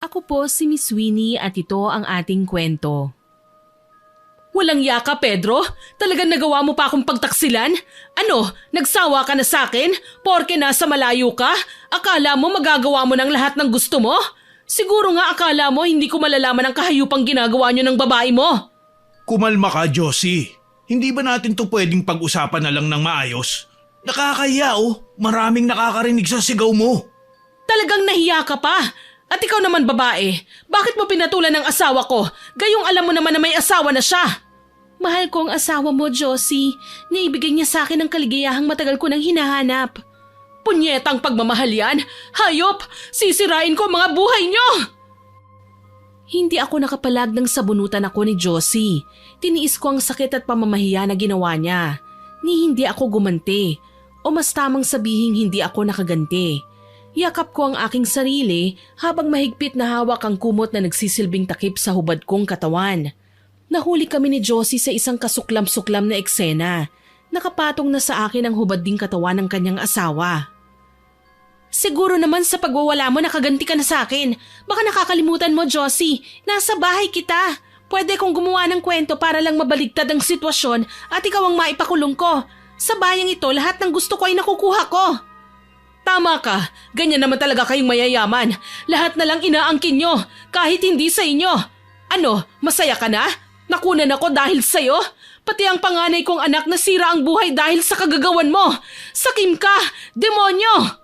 Ako po si Miss Winnie at ito ang ating kwento. Walang yaka, Pedro? Talagang nagawa mo pa akong pagtaksilan? Ano, nagsawa ka na sa akin? Porke nasa malayo ka? Akala mo magagawa mo ng lahat ng gusto mo? Siguro nga akala mo hindi ko malalaman ang kahayupang ginagawa niyo ng babae mo. Kumalma ka, Josie. Hindi ba natin to pwedeng pag-usapan na lang ng maayos? Nakakahiya maraming nakakarinig sa sigaw mo. Talagang nahiya ka pa. At ikaw naman babae, bakit mo pinatulan ng asawa ko? Gayong alam mo naman na may asawa na siya. Mahal ko ang asawa mo, Josie. Naibigay niya sa akin ang kaligayahang matagal ko nang hinahanap. Punyetang pagmamahal yan! Hayop! Sisirain ko ang mga buhay niyo! Hindi ako nakapalag ng sabunutan ako ni Josie. Tiniis ko ang sakit at pamamahiya na ginawa niya. Ni hindi ako gumanti. O mas tamang sabihing hindi ako nakaganti. Yakap ko ang aking sarili habang mahigpit na hawak ang kumot na nagsisilbing takip sa hubad kong katawan. Nahuli kami ni Josie sa isang kasuklam-suklam na eksena. Nakapatong na sa akin ang hubad ding katawan ng kanyang asawa. Siguro naman sa pagwawala mo nakaganti ka na sa akin. Baka nakakalimutan mo, Josie. Nasa bahay kita. Pwede kong gumawa ng kwento para lang mabaligtad ang sitwasyon at ikaw ang maipakulong ko. Sa bayang ito, lahat ng gusto ko ay nakukuha ko. Tama ka, ganyan naman talaga kayong mayayaman. Lahat na lang inaangkin nyo, kahit hindi sa inyo. Ano, masaya ka na? Nakunan ako dahil sa'yo? Pati ang panganay kong anak nasira ang buhay dahil sa kagagawan mo. Sakim ka, demonyo!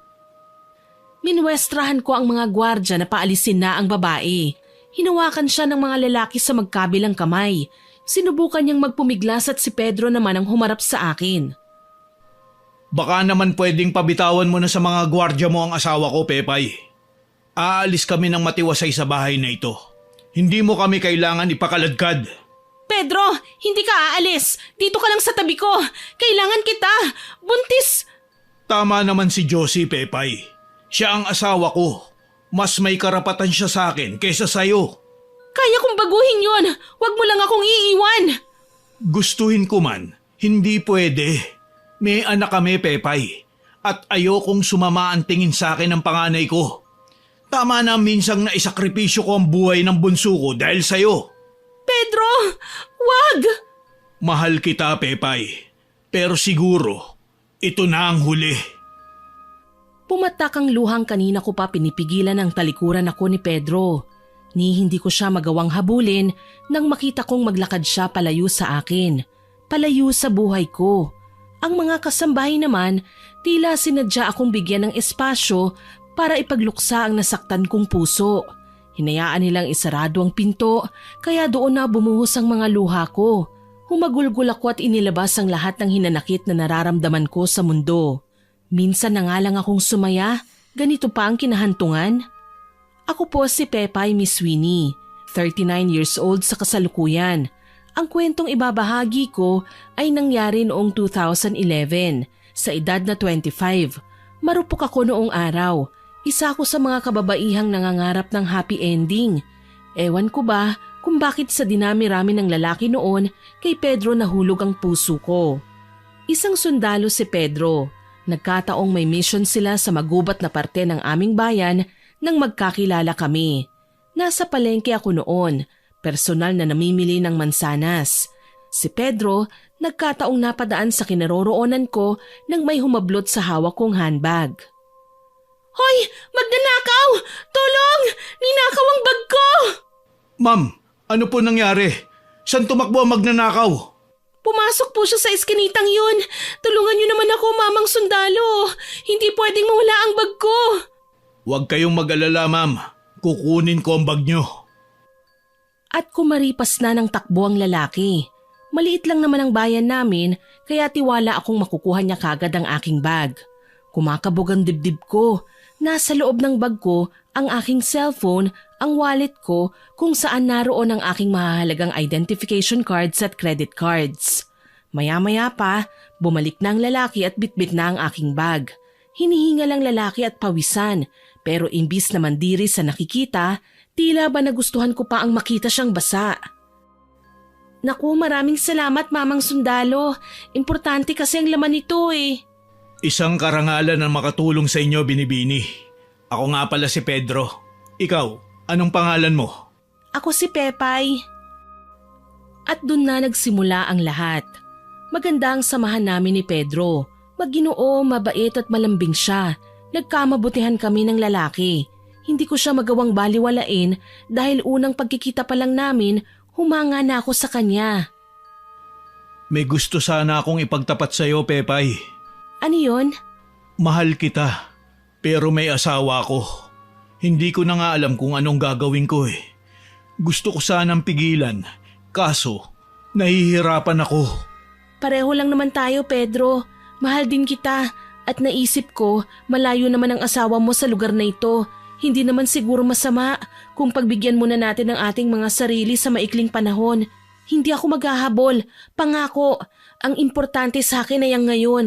Minwestrahan ko ang mga gwardya na paalisin na ang babae. Hinawakan siya ng mga lalaki sa magkabilang kamay. Sinubukan niyang magpumiglas at si Pedro naman ang humarap sa akin. Baka naman pwedeng pabitawan mo na sa mga gwardya mo ang asawa ko, Pepay. Aalis kami ng matiwasay sa bahay na ito. Hindi mo kami kailangan ipakaladkad. Pedro, hindi ka aalis. Dito ka lang sa tabi ko. Kailangan kita. Buntis. Tama naman si Josie, Pepay. Siya ang asawa ko. Mas may karapatan siya sa akin kaysa sa'yo. Kaya kong baguhin yon. Huwag mo lang akong iiwan. Gustuhin ko man, hindi pwede. May anak kami, Pepay. At ayokong sumama ang tingin sa akin ng panganay ko. Tama na minsang naisakripisyo ko ang buhay ng bunso ko dahil sa'yo. Pedro, wag! Mahal kita, Pepay. Pero siguro, ito na ang huli. Pumatak ang luhang kanina ko pa pinipigilan ang talikuran ako ni Pedro. Ni hindi ko siya magawang habulin nang makita kong maglakad siya palayo sa akin. Palayo sa buhay ko. Ang mga kasambahay naman, tila sinadya akong bigyan ng espasyo para ipagluksa ang nasaktan kong puso. Hinayaan nilang isarado ang pinto, kaya doon na bumuhos ang mga luha ko. Humagulgol ako at inilabas ang lahat ng hinanakit na nararamdaman ko sa mundo. Minsan na nga lang akong sumaya, ganito pa ang kinahantungan. Ako po si Pepay Miss Winnie, 39 years old sa kasalukuyan. Ang kwentong ibabahagi ko ay nangyari noong 2011, sa edad na 25. Marupok ako noong araw. Isa ako sa mga kababaihang nangangarap ng happy ending. Ewan ko ba kung bakit sa dinami-rami ng lalaki noon kay Pedro nahulog ang puso ko. Isang sundalo si Pedro. Nagkataong may mission sila sa magubat na parte ng aming bayan nang magkakilala kami. Nasa palengke ako noon. Personal na namimili ng mansanas. Si Pedro, nagkataong napadaan sa kinaroroonan ko nang may humablot sa hawak kong handbag. Hoy! Magnanakaw! Tulong! Ninakaw ang bag ko! Ma'am, ano po nangyari? Saan tumakbo ang magnanakaw? Pumasok po siya sa eskinitang yun. Tulungan niyo naman ako, mamang sundalo. Hindi pwedeng mawala ang bag ko. Huwag kayong mag-alala, ma'am. Kukunin ko ang bag niyo. At kumaripas na ng takbo ang lalaki. Maliit lang naman ang bayan namin kaya tiwala akong makukuha niya kagad ang aking bag. Kumakabog ang dibdib ko. Nasa loob ng bag ko ang aking cellphone, ang wallet ko kung saan naroon ang aking mahalagang identification cards at credit cards. Maya-maya pa, bumalik na ang lalaki at bitbit na ang aking bag. Hinihingal ang lalaki at pawisan pero imbis na mandiri sa nakikita, tila ba nagustuhan ko pa ang makita siyang basa. Naku, maraming salamat mamang sundalo. Importante kasi ang laman nito eh. Isang karangalan ang makatulong sa inyo, Binibini. Ako nga pala si Pedro. Ikaw, Anong pangalan mo? Ako si Pepay. At dun na nagsimula ang lahat. Maganda ang samahan namin ni Pedro. Maginoo, mabait at malambing siya. Nagkamabutihan kami ng lalaki. Hindi ko siya magawang baliwalain dahil unang pagkikita pa lang namin, humanga na ako sa kanya. May gusto sana akong ipagtapat sa'yo, Pepay. Ano yun? Mahal kita, pero may asawa ko. Hindi ko na nga alam kung anong gagawin ko eh. Gusto ko sanang pigilan, kaso nahihirapan ako. Pareho lang naman tayo, Pedro. Mahal din kita at naisip ko malayo naman ang asawa mo sa lugar na ito. Hindi naman siguro masama kung pagbigyan muna natin ang ating mga sarili sa maikling panahon. Hindi ako maghahabol. Pangako, ang importante sa akin ay ang ngayon.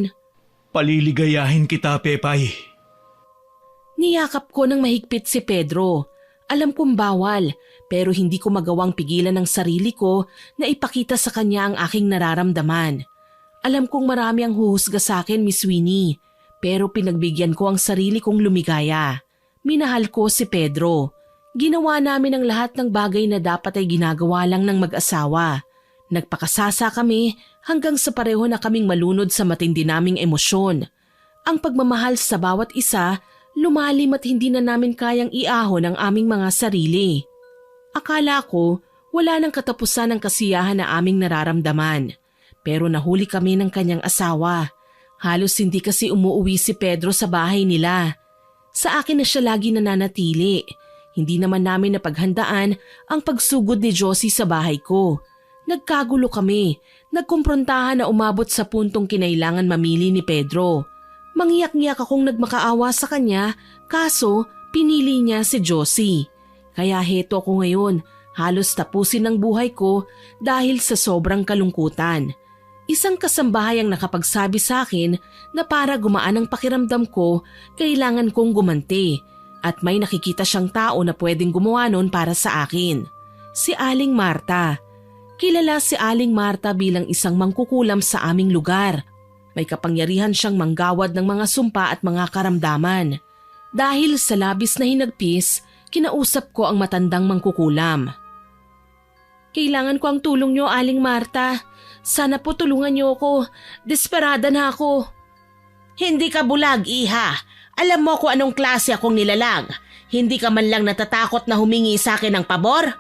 Paliligayahin kita, Pepay. Niyakap ko ng mahigpit si Pedro. Alam kong bawal, pero hindi ko magawang pigilan ang sarili ko na ipakita sa kanya ang aking nararamdaman. Alam kong marami ang huhusga sa akin, Miss Winnie, pero pinagbigyan ko ang sarili kong lumigaya. Minahal ko si Pedro. Ginawa namin ang lahat ng bagay na dapat ay ginagawa lang ng mag-asawa. Nagpakasasa kami hanggang sa pareho na kaming malunod sa matindi naming emosyon. Ang pagmamahal sa bawat isa, lumalim at hindi na namin kayang iahon ang aming mga sarili. Akala ko wala nang katapusan ang kasiyahan na aming nararamdaman. Pero nahuli kami ng kanyang asawa. Halos hindi kasi umuuwi si Pedro sa bahay nila. Sa akin na siya lagi nananatili. Hindi naman namin napaghandaan ang pagsugod ni Josie sa bahay ko. Nagkagulo kami. Nagkumprontahan na umabot sa puntong kinailangan mamili ni Pedro. Mangyak-ngyak akong nagmakaawa sa kanya, kaso pinili niya si Josie. Kaya heto ako ngayon, halos tapusin ang buhay ko dahil sa sobrang kalungkutan. Isang kasambahay ang nakapagsabi sa akin na para gumaan ang pakiramdam ko, kailangan kong gumanti at may nakikita siyang tao na pwedeng gumawa nun para sa akin. Si Aling Marta. Kilala si Aling Marta bilang isang mangkukulam sa aming lugar. May kapangyarihan siyang manggawad ng mga sumpa at mga karamdaman. Dahil sa labis na hinagpis, kinausap ko ang matandang mangkukulam. Kailangan ko ang tulong niyo, Aling Marta. Sana po tulungan niyo ako. Desperada na ako. Hindi ka bulag, iha. Alam mo kung anong klase akong nilalang. Hindi ka man lang natatakot na humingi sa akin ng pabor?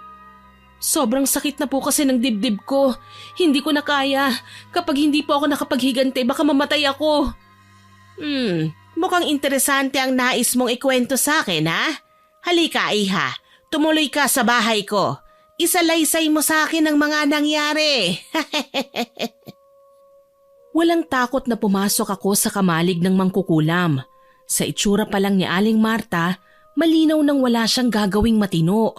Sobrang sakit na po kasi ng dibdib ko. Hindi ko na kaya. Kapag hindi po ako nakapaghigante, baka mamatay ako. Mukhang interesante ang nais mong ikwento sa akin, ha? Halika, iha. Tumuloy ka sa bahay ko. Isalaysay mo sa akin ang mga nangyari. Walang takot na pumasok ako sa kamalig ng mangkukulam. Sa itsura pa lang ni Aling Marta, malinaw nang wala siyang gagawing matino.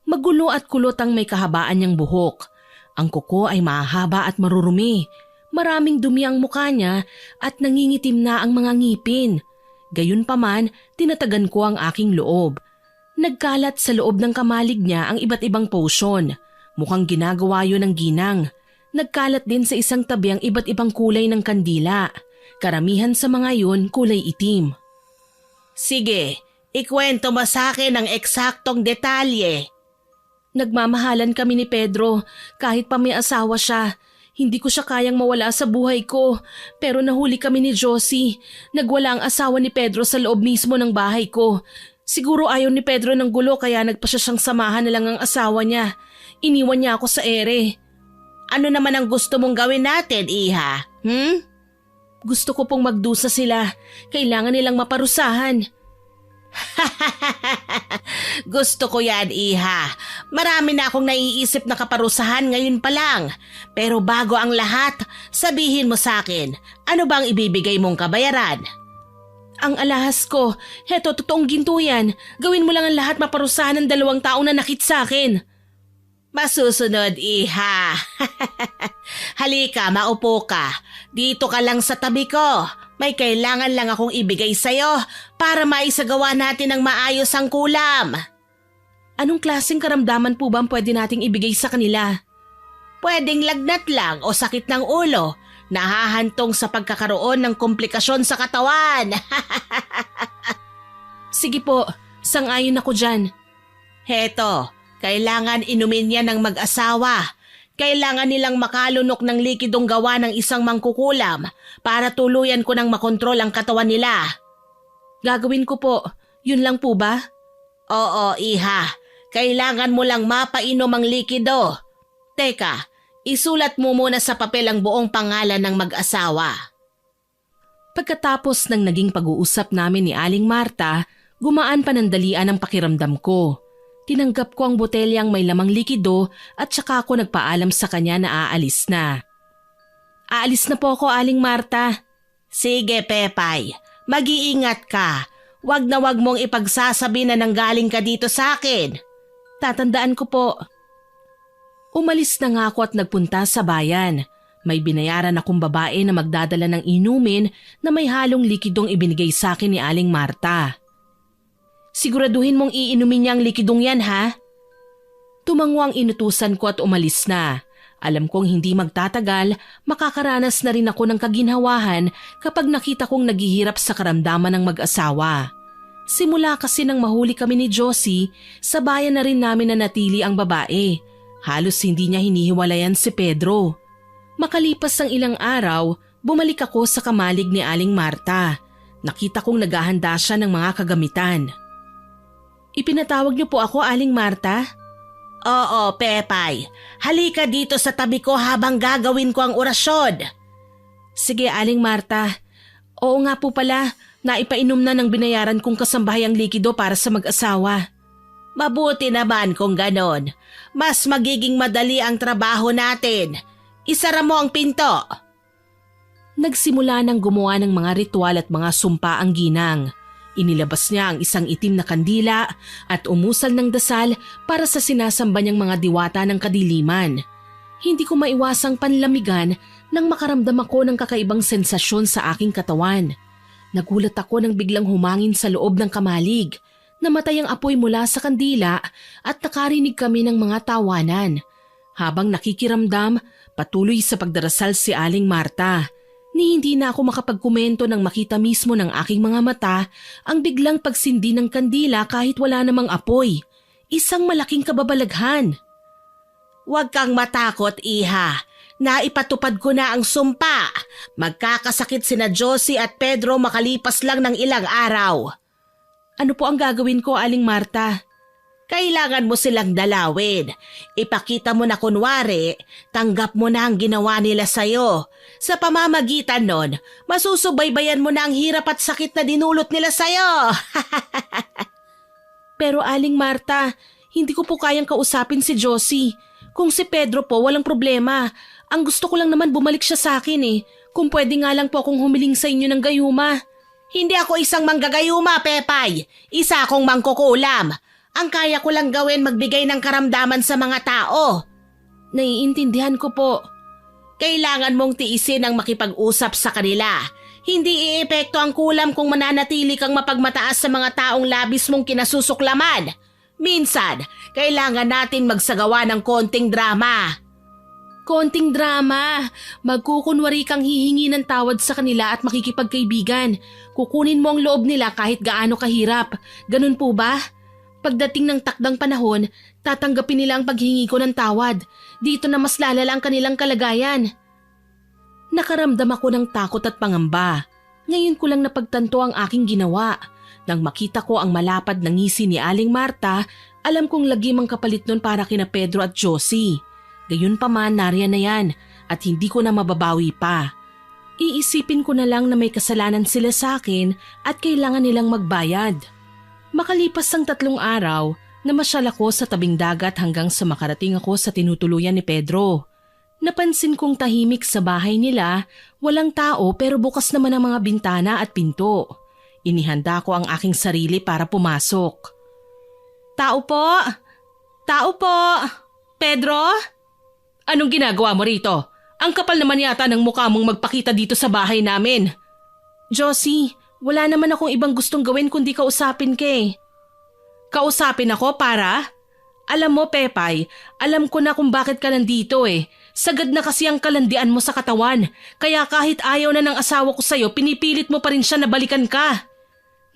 Magulo at kulot ang may kahabaan niyang buhok. Ang kuko ay mahaba at marurumi. Maraming dumi ang mukha niya at nangingitim na ang mga ngipin. Gayunpaman, tinatagan ko ang aking loob. Nagkalat sa loob ng kamalig niya ang iba't ibang potion. Mukhang ginagawa yun ng ginang. Nagkalat din sa isang tabi ang iba't ibang kulay ng kandila. Karamihan sa mga yun kulay itim. Sige, ikwento mo sa akin ang eksaktong detalye. Nagmamahalan kami ni Pedro kahit pa may asawa siya. Hindi ko siya kayang mawala sa buhay ko. Pero nahuli kami ni Josie. Nagwala ang asawa ni Pedro sa loob mismo ng bahay ko. Siguro ayaw ni Pedro ng gulo kaya nagpa siya siyang samahan na lang ang asawa niya. Iniwan niya ako sa ere. Ano naman ang gusto mong gawin natin, iha? Gusto ko pong magdusa sila. Kailangan nilang maparusahan. Gusto ko yan, iha. Marami na akong naiisip na kaparusahan ngayon pa lang. Pero bago ang lahat, sabihin mo sa akin, ano bang ibibigay mong kabayaran? Ang alahas ko, heto totoong ginto yan. Gawin mo lang ang lahat maparusahan ng 2 taong nanakit sa akin. Masusunod, iha. Halika, maupo ka. Dito ka lang sa tabi ko. May kailangan lang akong ibigay sa'yo para maisagawa natin ng maayos ang kulam. Anong klaseng karamdaman po ba ang pwede nating ibigay sa kanila? Pwedeng lagnat lang o sakit ng ulo. Nahahantong sa pagkakaroon ng komplikasyon sa katawan. Sige po, sang-ayon ako dyan. Heto, kailangan inumin yan ng mag-asawa. Kailangan nilang makalunok ng likidong gawa ng isang mangkukulam para tuluyan ko nang makontrol ang katawan nila. Gagawin ko po. Yun lang po ba? Oo, iha. Kailangan mo lang mapainom ang likido. Teka, isulat mo muna sa papel ang buong pangalan ng mag-asawa. Pagkatapos ng naging pag-uusap namin ni Aling Marta, gumaan panandalian ang pakiramdam ko. Tinanggap ko ang botelyang may lamang likido at saka ako nagpaalam sa kanya na aalis na. Aalis na po ako, Aling Marta. Sige, Pepay. Mag-iingat ka. Wag na wag mong ipagsasabi na nanggaling ka dito sa akin. Tatandaan ko po. Umalis na nga ako at nagpunta sa bayan. May binayaran akong babae na magdadala ng inumin na may halong likidong ibinigay sa akin ni Aling Marta. Siguraduhin mong iinumin niya ang likidong yan, ha? Tumango ang inutusan ko at umalis na. Alam kong hindi magtatagal, makakaranas na rin ako ng kaginhawahan kapag nakita kong naghihirap sa karamdaman ng mag-asawa. Simula kasi nang mahuli kami ni Josie, sa bayan na rin namin nanatili ang babae. Halos hindi niya hinihiwalayan si Pedro. Makalipas ang ilang araw, bumalik ako sa kamalig ni Aling Marta. Nakita kong naghahanda siya ng mga kagamitan. Ipinatawag niyo po ako, Aling Marta? Oo, Pepay. Halika dito sa tabi ko habang gagawin ko ang orasyon. Sige, Aling Marta. Oo nga po pala, naipainom na ng binayaran kong kasambahayang likido para sa mag-asawa. Mabuti naman kung ganon. Mas magiging madali ang trabaho natin. Isara mo ang pinto. Nagsimula ng gumawa ng mga ritual at mga sumpa ang ginang. Inilabas niya ang isang itim na kandila at umusal ng dasal para sa sinasamba niyang mga diwata ng kadiliman. Hindi ko maiwasang panlamigan nang makaramdam ako ng kakaibang sensasyon sa aking katawan. Nagulat ako nang biglang humangin sa loob ng kamalig. Namatay ang apoy mula sa kandila at nakarinig kami ng mga tawanan. Habang nakikiramdam, patuloy sa pagdarasal si Aling Marta. Ni hindi na ako makapagkomento nang makita mismo ng aking mga mata ang biglang pagsindi ng kandila kahit wala namang apoy. Isang malaking kababalaghan. Huwag kang matakot, iha. Naipatupad ko na ang sumpa. Magkakasakit sina Josie at Pedro makalipas lang ng ilang araw. Ano po ang gagawin ko, Aling Marta? Kailangan mo silang dalawin. Ipakita mo na kunwari, tanggap mo na ang ginawa nila sa'yo. Sa pamamagitan nun, masusubaybayan mo na ang hirap at sakit na dinulot nila sa'yo. Pero Aling Marta, hindi ko po kayang kausapin si Josie. Kung si Pedro po, walang problema. Ang gusto ko lang naman bumalik siya sa akin eh. Kung pwede nga lang po akong humiling sa inyo ng gayuma. Hindi ako isang manggagayuma, Pepay. Isa akong mangkukulam. Ang kaya ko lang gawin magbigay ng karamdaman sa mga tao. Naiintindihan ko po. Kailangan mong tiisin ang makipag-usap sa kanila. Hindi iepekto ang kulam kung mananatili kang mapagmataas sa mga taong labis mong kinasusuklaman. Minsan, kailangan natin magsagawa ng konting drama. Konting drama. Magkukunwari kang hihingi ng tawad sa kanila at makikipagkaibigan. Kukunin mo ang loob nila kahit gaano kahirap. Ganun po ba? Pagdating ng takdang panahon, tatanggapin nila ang paghingi ko ng tawad. Dito na mas lalala ang kanilang kalagayan. Nakaramdam ako ng takot at pangamba. Ngayon ko lang napagtanto ang aking ginawa. Nang makita ko ang malapad na ngisi ni Aling Marta, alam kong lagim ang kapalit nun para kina Pedro at Josie. Gayunpaman, nariyan na yan at hindi ko na mababawi pa. Iisipin ko na lang na may kasalanan sila sa akin at kailangan nilang magbayad. Makalipas ang 3 araw, namasyal ako sa tabing dagat hanggang sa makarating ako sa tinutuluyan ni Pedro. Napansin kong tahimik sa bahay nila, walang tao pero bukas naman ang mga bintana at pinto. Inihanda ko ang aking sarili para pumasok. Tao po! Tao po! Pedro? Anong ginagawa mo rito? Ang kapal naman yata ng mukha mong magpakita dito sa bahay namin. Josie, wala naman akong ibang gustong gawin kundi kausapin ka eh. Kausapin ako para? Alam mo, Pepay, alam ko na kung bakit ka nandito eh. Sagad na kasi ang kalandian mo sa katawan. Kaya kahit ayaw na ng asawa ko sa'yo, pinipilit mo pa rin siya na balikan ka.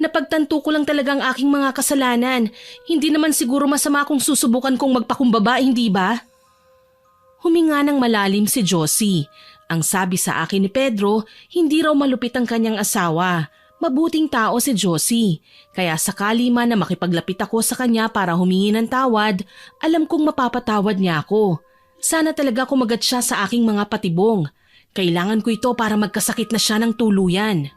Napagtanto ko lang talaga ang aking mga kasalanan. Hindi naman siguro masama kung susubukan kong magpakumbaba, hindi ba? Huminga ng malalim si Josie. Ang sabi sa akin ni Pedro, hindi raw malupit ang kanyang asawa. Mabuting tao si Josie. Kaya sakali man na makipaglapit ako sa kanya para humingi ng tawad, alam kong mapapatawad niya ako. Sana talaga kumagat siya sa aking mga patibong. Kailangan ko ito para magkasakit na siya ng tuluyan.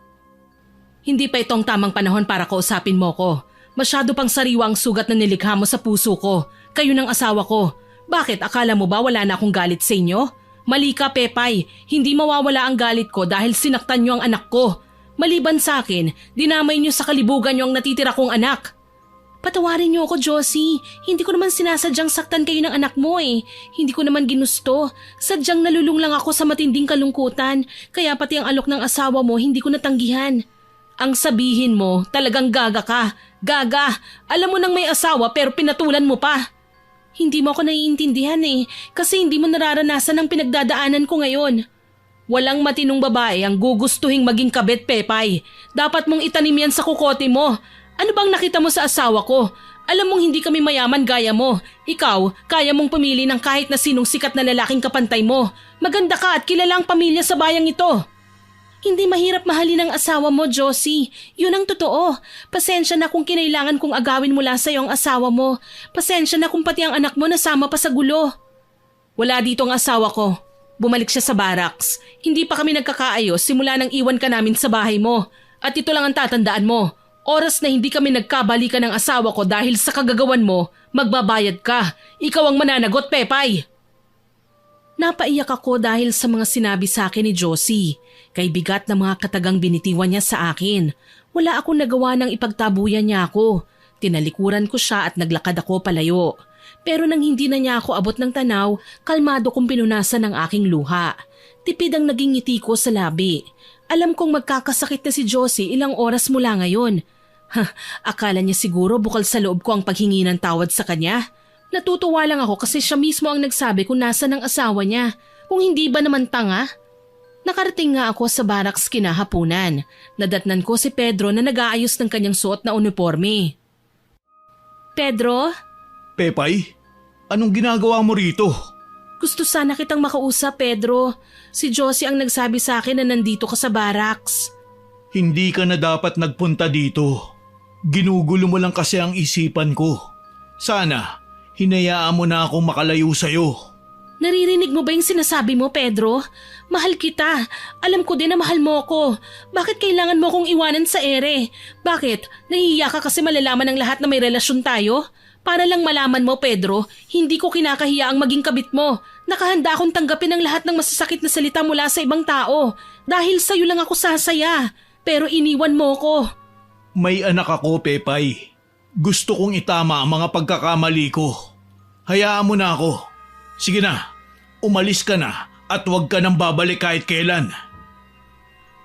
Hindi pa itong tamang panahon para kausapin mo ko. Masyado pang sariwa ang sugat na nilikha mo sa puso ko. Kayo ng asawa ko. Bakit, akala mo ba wala na akong galit sa inyo? Mali ka, Pepay. Hindi mawawala ang galit ko dahil sinaktan niyo ang anak ko. Maliban sa akin, dinamay niyo sa kalibugan niyo ang natitira kong anak. Patawarin niyo ako, Josie. Hindi ko naman sinasadyang saktan kayo ng anak mo eh. Hindi ko naman ginusto. Sadyang nalulung lang ako sa matinding kalungkutan. Kaya pati ang alok ng asawa mo hindi ko natanggihan. Ang sabihin mo, talagang gaga ka. Gaga! Alam mo nang may asawa pero pinatulan mo pa. Hindi mo ako naiintindihan eh, kasi hindi mo nararanasan ang pinagdadaanan ko ngayon. Walang matinong babae ang gugustuhing maging kabet, Pepay. Dapat mong itanim yan sa kukote mo. Ano bang nakita mo sa asawa ko? Alam mong hindi kami mayaman gaya mo. Ikaw, kaya mong pumili ng kahit na sinong sikat na lalaking kapantay mo. Maganda ka at kilala ang pamilya sa bayang ito. Hindi mahirap mahalin ang asawa mo, Josie. Yun ang totoo. Pasensya na kung kinailangan kong agawin mula sa iyo ang asawa mo. Pasensya na kung pati ang anak mo nasama pa sa gulo. Wala dito ang asawa ko. Bumalik siya sa barracks. Hindi pa kami nagkakaayos simula nang iwan ka namin sa bahay mo. At ito lang ang tatandaan mo. Oras na hindi kami nagkabalikan ng asawa ko dahil sa kagagawan mo, magbabayad ka. Ikaw ang mananagot, Pepay. Napaiyak ako dahil sa mga sinabi sa akin ni Josie. Kay bigat na mga katagang binitiwan niya sa akin. Wala akong nagawa ng ipagtabuyan niya ako. Tinalikuran ko siya at naglakad ako palayo. Pero nang hindi na niya ako abot ng tanaw, kalmado kong pinunasan ang aking luha. Tipid ang naging ngiti ko sa labi. Alam kong magkakasakit na si Josie ilang oras mula ngayon. Akala niya siguro bukal sa loob ko ang paghingi ng tawad sa kanya. Natutuwa lang ako kasi siya mismo ang nagsabi kung nasan ang asawa niya. Kung hindi ba naman tanga? Nakarating nga ako sa barracks kinahapunan. Nadatnan ko si Pedro na nag-aayos ng kanyang suot na uniforme. Pedro? Pepay, anong ginagawa mo rito? Gusto sana kitang makausap, Pedro. Si Josie ang nagsabi sa akin na nandito ka sa barracks. Hindi ka na dapat nagpunta dito. Ginugulo mo lang kasi ang isipan ko. Sana, hinayaan mo na akong makalayo sa'yo. Naririnig mo ba yung sinasabi mo, Pedro? Mahal kita. Alam ko din na mahal mo ako. Bakit kailangan mo kong iwanan sa ere? Bakit? Nahihiya ka kasi malalaman ng lahat na may relasyon tayo? Para lang malaman mo, Pedro, hindi ko kinakahiya ang maging kabit mo. Nakahanda akong tanggapin ang lahat ng masasakit na salita mula sa ibang tao. Dahil sa'yo lang ako sasaya. Pero iniwan mo ko. May anak ako, Pepay. Gusto kong itama ang mga pagkakamali ko. Hayaan mo na ako. Sige na, umalis ka na at huwag ka nang babalik kahit kailan.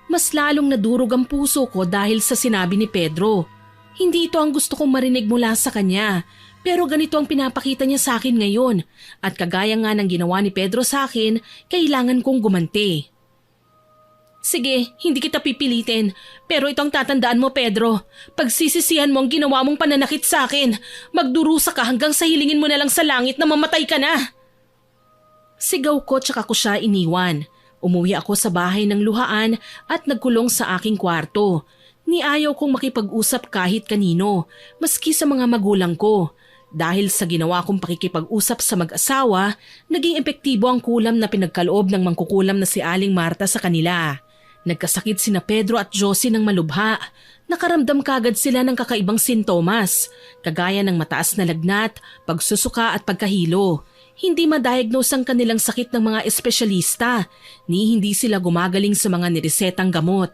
Mas lalong nadurog ang puso ko dahil sa sinabi ni Pedro. Hindi ito ang gusto kong marinig mula sa kanya. Pero ganito ang pinapakita niya sa akin ngayon. At kagaya nga ng ginawa ni Pedro sa akin, kailangan kong gumanti. Sige, hindi kita pipilitin. Pero itong tatandaan mo, Pedro. Pagsisisihan mo ang ginawa mong pananakit sa akin. Magdurusa ka hanggang sa hilingin mo na lang sa langit na mamatay ka na. Sigaw ko tsaka ko siya iniwan. Umuwi ako sa bahay ng luhaan at nagkulong sa aking kwarto. Ni ayaw kong makipag-usap kahit kanino, maski sa mga magulang ko. Dahil sa ginawa kong pakikipag-usap sa mag-asawa, naging epektibo ang kulam na pinagkaloob ng mangkukulam na si Aling Marta sa kanila. Nagkasakit sina Pedro at Josie ng malubha. Nakaramdam kagad sila ng kakaibang sintomas, kagaya ng mataas na lagnat, pagsusuka at pagkahilo. Hindi ma-diagnose ang kanilang sakit ng mga espesyalista, ni hindi sila gumagaling sa mga niresetang gamot.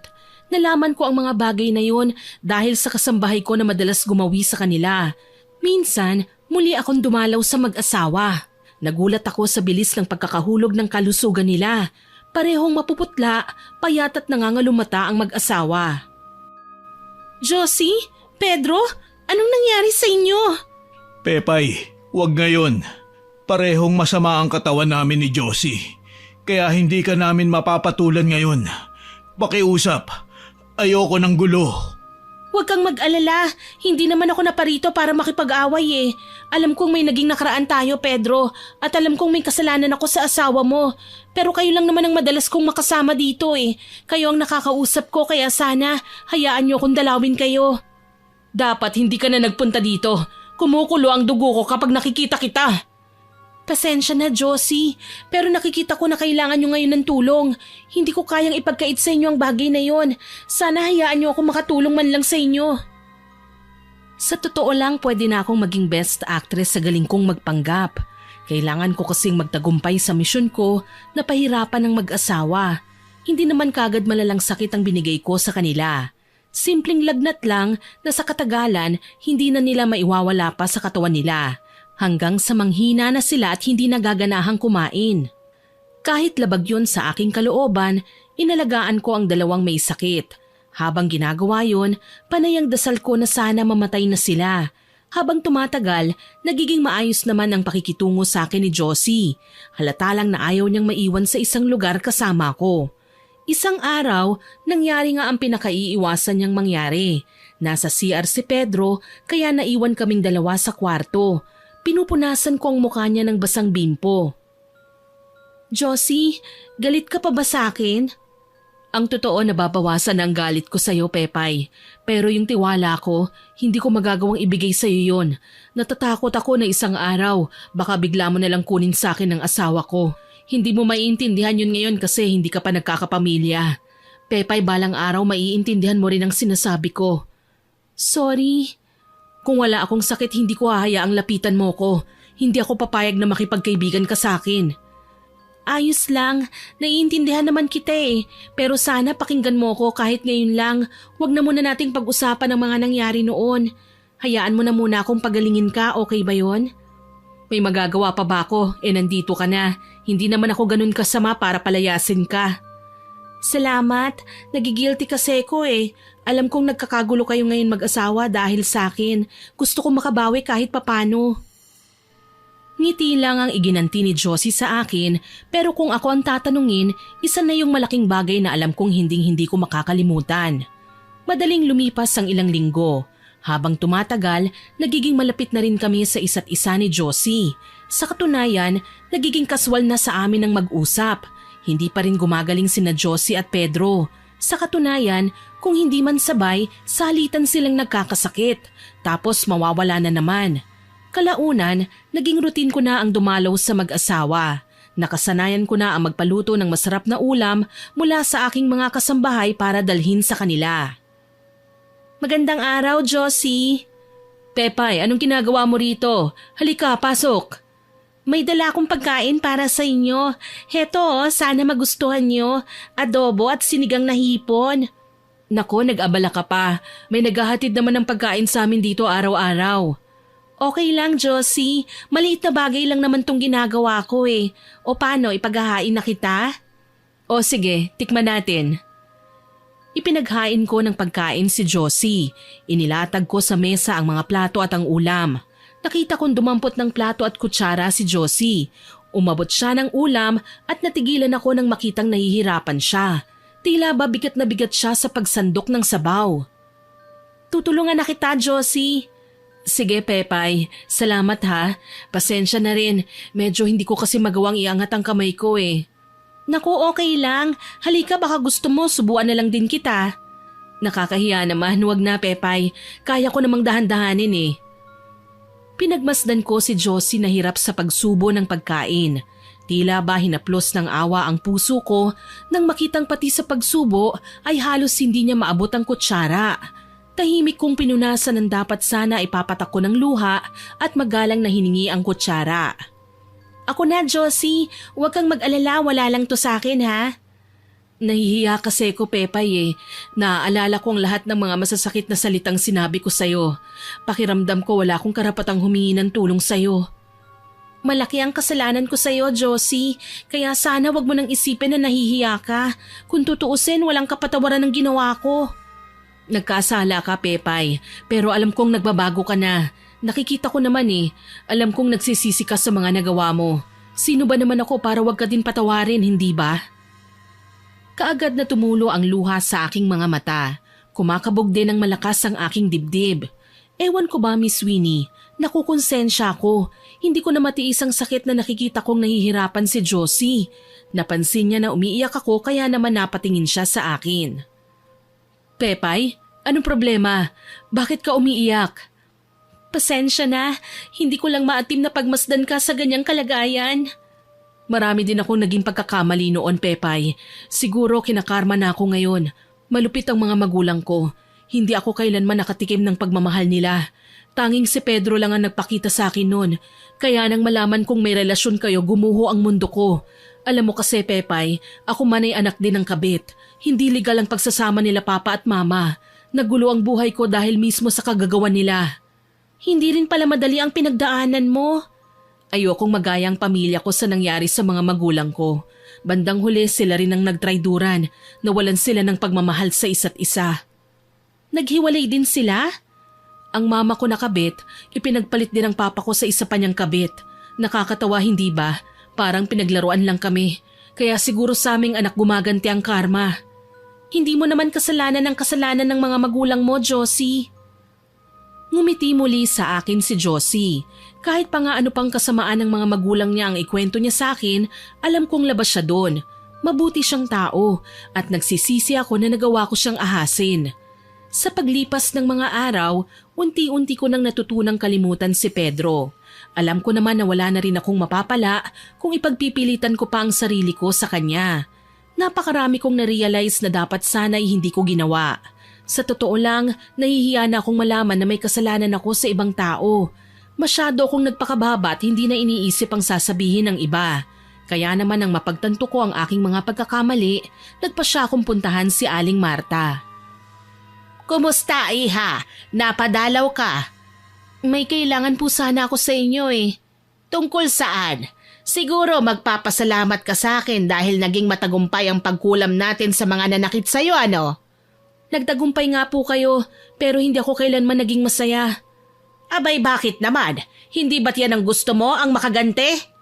Nalaman ko ang mga bagay na yun dahil sa kasambahay ko na madalas gumawi sa kanila. Minsan, muli akong dumalaw sa mag-asawa. Nagulat ako sa bilis ng pagkakahulog ng kalusugan nila. Parehong mapuputla, payat at nangangalumata ang mag-asawa. Josie? Pedro? Anong nangyari sa inyo? Pepay, huwag ngayon. Parehong masama ang katawan namin ni Josie. Kaya hindi ka namin mapapatulan ngayon. Pakiusap. Ayoko ng gulo. Huwag kang mag-alala, hindi naman ako naparito para makipag-away eh. Alam kong may naging nakaraan tayo, Pedro, at alam kong may kasalanan ako sa asawa mo. Pero kayo lang naman ang madalas kong makasama dito eh. Kayo ang nakakausap ko kaya sana hayaan niyo akong dalawin kayo. Dapat hindi ka na nagpunta dito. Kumukulo ang dugo ko kapag nakikita kita. Pasensya na, Josie, pero nakikita ko na kailangan nyo ngayon ng tulong. Hindi ko kayang ipagkait sa inyo ang bagay na yon. Sana hayaan nyo ako makatulong man lang sa inyo. Sa totoo lang, pwede na akong maging best actress sa galing kong magpanggap. Kailangan ko kasing magtagumpay sa misyon ko na pahirapan ng mag-asawa. Hindi naman kagad malalang sakit ang binigay ko sa kanila. Simpleng lagnat lang na sa katagalan hindi na nila maiwawala pa sa katawan nila. Hanggang sa manghina na sila at hindi nagaganahang kumain. Kahit labag yun sa aking kalooban, inalagaan ko ang dalawang may sakit. Habang ginagawa yun, panay ang dasal ko na sana mamatay na sila. Habang tumatagal, nagiging maayos naman ang pakikitungo sa akin ni Josie. Halata lang na ayaw niyang maiwan sa isang lugar kasama ko. Isang araw, nangyari nga ang pinakaiiwasan niyang mangyari. Nasa CR si Pedro kaya naiwan kaming dalawa sa kwarto. Pinupunasan ko ang mukha niya ng basang bimpo. Josie, galit ka pa ba sa akin? Ang totoo, nababawasan ang galit ko sa iyo, Pepay. Pero yung tiwala ko, hindi ko magagawang ibigay sa iyo yun. Natatakot ako na isang araw, baka bigla mo nalang kunin sa akin ng asawa ko. Hindi mo maiintindihan yun ngayon kasi hindi ka pa nagkakapamilya. Pepay, balang araw maiintindihan mo rin ang sinasabi ko. Sorry. Kung wala akong sakit, hindi ko hahayaang lapitan mo ko. Hindi ako papayag na makipagkaibigan ka sa akin. Ayos lang, naiintindihan naman kita eh. Pero sana pakinggan mo ko kahit ngayon lang. Huwag na muna nating pag-usapan ang mga nangyari noon. Hayaan mo na muna akong pagalingin ka, okay ba yon? May magagawa pa ba ako? Nandito ka na. Hindi naman ako ganun kasama para palayasin ka. Salamat. Nagigilty kasi ko eh. Alam kong nagkakagulo kayo ngayon mag-asawa dahil sa akin. Gusto ko makabawi kahit papano. Ngiti lang ang iginanti ni Josie sa akin pero kung ako ang tatanungin, isa na yung malaking bagay na alam kong hinding-hindi ko makakalimutan. Madaling lumipas ang ilang linggo. Habang tumatagal, nagiging malapit na rin kami sa isa't isa ni Josie. Sa katunayan, nagiging kaswal na sa amin ang mag-usap. Hindi pa rin gumagaling sina Josie at Pedro. Sa katunayan, kung hindi man sabay, salitan silang nagkakasakit, tapos mawawala na naman. Kalaunan, naging routine ko na ang dumalaw sa mag-asawa. Nakasanayan ko na ang magpaluto ng masarap na ulam mula sa aking mga kasambahay para dalhin sa kanila. Magandang araw, Josie. Pepay, anong ginagawa mo rito? Halika, pasok. May dala akong pagkain para sa inyo. Heto, sana magustuhan nyo. Adobo at sinigang na hipon. Nako, nag-abala ka pa. May naghahatid naman ng pagkain sa amin dito araw-araw. Okay lang, Josie. Maliit na bagay lang naman tong ginagawa ko eh. O paano, ipaghahain na kita? O sige, tikman natin. Ipinaghain ko ng pagkain si Josie. Inilatag ko sa mesa ang mga plato at ang ulam. Nakita kong dumampot ng plato at kutsara si Josie. Umabot siya ng ulam at natigilan ako nang makitang nahihirapan siya. Tila ba bigat na bigat siya sa pagsandok ng sabaw. Tutulungan na kita, Josie. Sige, Pepay. Salamat ha. Pasensya na rin. Medyo hindi ko kasi magawang iangat ang kamay ko eh. Naku, okay lang. Halika, baka gusto mo, subuan na lang din kita. Nakakahiya naman, wag na, Pepay. Kaya ko namang dahan-dahanin eh. Pinagmasdan ko si Josie na hirap sa pagsubo ng pagkain. Tila ba hinaplos ng awa ang puso ko nang makitang pati sa pagsubo ay halos hindi niya maabot ang kutsara. Tahimik kong pinunasan ng dapat sana ipapatak ko ng luha at magalang na hiningi ang kutsara. Ako na, Josie. Huwag kang mag-alala, wala lang to sa akin ha. Nahihiya kasi ko, Pepay eh. Naaalala ko ang lahat ng mga masasakit na salitang sinabi ko sa'yo. Pakiramdam ko wala akong karapatang humingi ng tulong sa'yo. Malaki ang kasalanan ko sa'yo, Josie. Kaya sana wag mo nang isipin na nahihiya ka. Kung tutuusin, walang kapatawaran ng ginawa ko. Nagkasala ka, Pepay. Pero alam kong nagbabago ka na. Nakikita ko naman eh. Alam kong nagsisisi ka sa mga nagawa mo. Sino ba naman ako para wag ka din patawarin, hindi ba? Kaagad na tumulo ang luha sa aking mga mata. Kumakabog din ng malakas ang aking dibdib. Ewan ko ba, Miss Winnie, nakukonsensya ako. Hindi ko na matiis ang sakit na nakikita kong nahihirapan si Josie. Napansin niya na umiiyak ako kaya naman napatingin siya sa akin. Pepay, anong problema? Bakit ka umiiyak? Pasensya na, hindi ko lang maatim na pagmasdan ka sa ganyang kalagayan. Marami din akong naging pagkakamali noon, Pepay. Siguro kinakarma na ako ngayon. Malupit ang mga magulang ko. Hindi ako kailanman nakatikim ng pagmamahal nila. Tanging si Pedro lang ang nagpakita sa akin noon. Kaya nang malaman kong may relasyon kayo, gumuho ang mundo ko. Alam mo kasi, Pepay, ako man ay anak din ng kabit. Hindi legal ang pagsasama nila papa at mama. Nagulo ang buhay ko dahil mismo sa kagagawan nila. Hindi rin pala madali ang pinagdaanan mo. Ayokong magaya ang pamilya ko sa nangyari sa mga magulang ko. Bandang huli sila rin ang nagtrayduran. Nawalan sila ng pagmamahal sa isa't isa. Naghiwalay din sila? Ang mama ko na kabit, ipinagpalit din ang papa ko sa isa pa niyang kabit. Nakakatawa hindi ba? Parang pinaglaruan lang kami. Kaya siguro sa aming anak gumaganti ang karma. Hindi mo naman kasalanan ang kasalanan ng mga magulang mo, Josie. Ngumiti muli sa akin si Josie. Kahit pa nga ano pang kasamaan ng mga magulang niya ang ikwento niya sa akin, alam kong labas siya doon. Mabuti siyang tao at nagsisisi ako na nagawa ko siyang ahasin. Sa paglipas ng mga araw, unti-unti ko nang natutunang kalimutan si Pedro. Alam ko naman na wala na rin akong mapapala kung ipagpipilitan ko pa ang sarili ko sa kanya. Napakarami kong na-realize na dapat sana ay hindi ko ginawa. Sa totoo lang, nahihiya na akong malaman na may kasalanan ako sa ibang tao. Masyado akong nagpakababa at hindi na iniisip ang sasabihin ng iba. Kaya naman nang mapagtanto ko ang aking mga pagkakamali, nagpa siya akong puntahan si Aling Marta. Kumusta, iha? Napadalaw ka? May kailangan po sana ako sa inyo eh. Tungkol saan? Siguro magpapasalamat ka sa akin dahil naging matagumpay ang pagkulam natin sa mga nanakit sa'yo, ano? Nagtagumpay nga po kayo, pero hindi ako kailanman naging masaya. Abay, bakit naman? Hindi ba't yan ang gusto mo, ang makagante?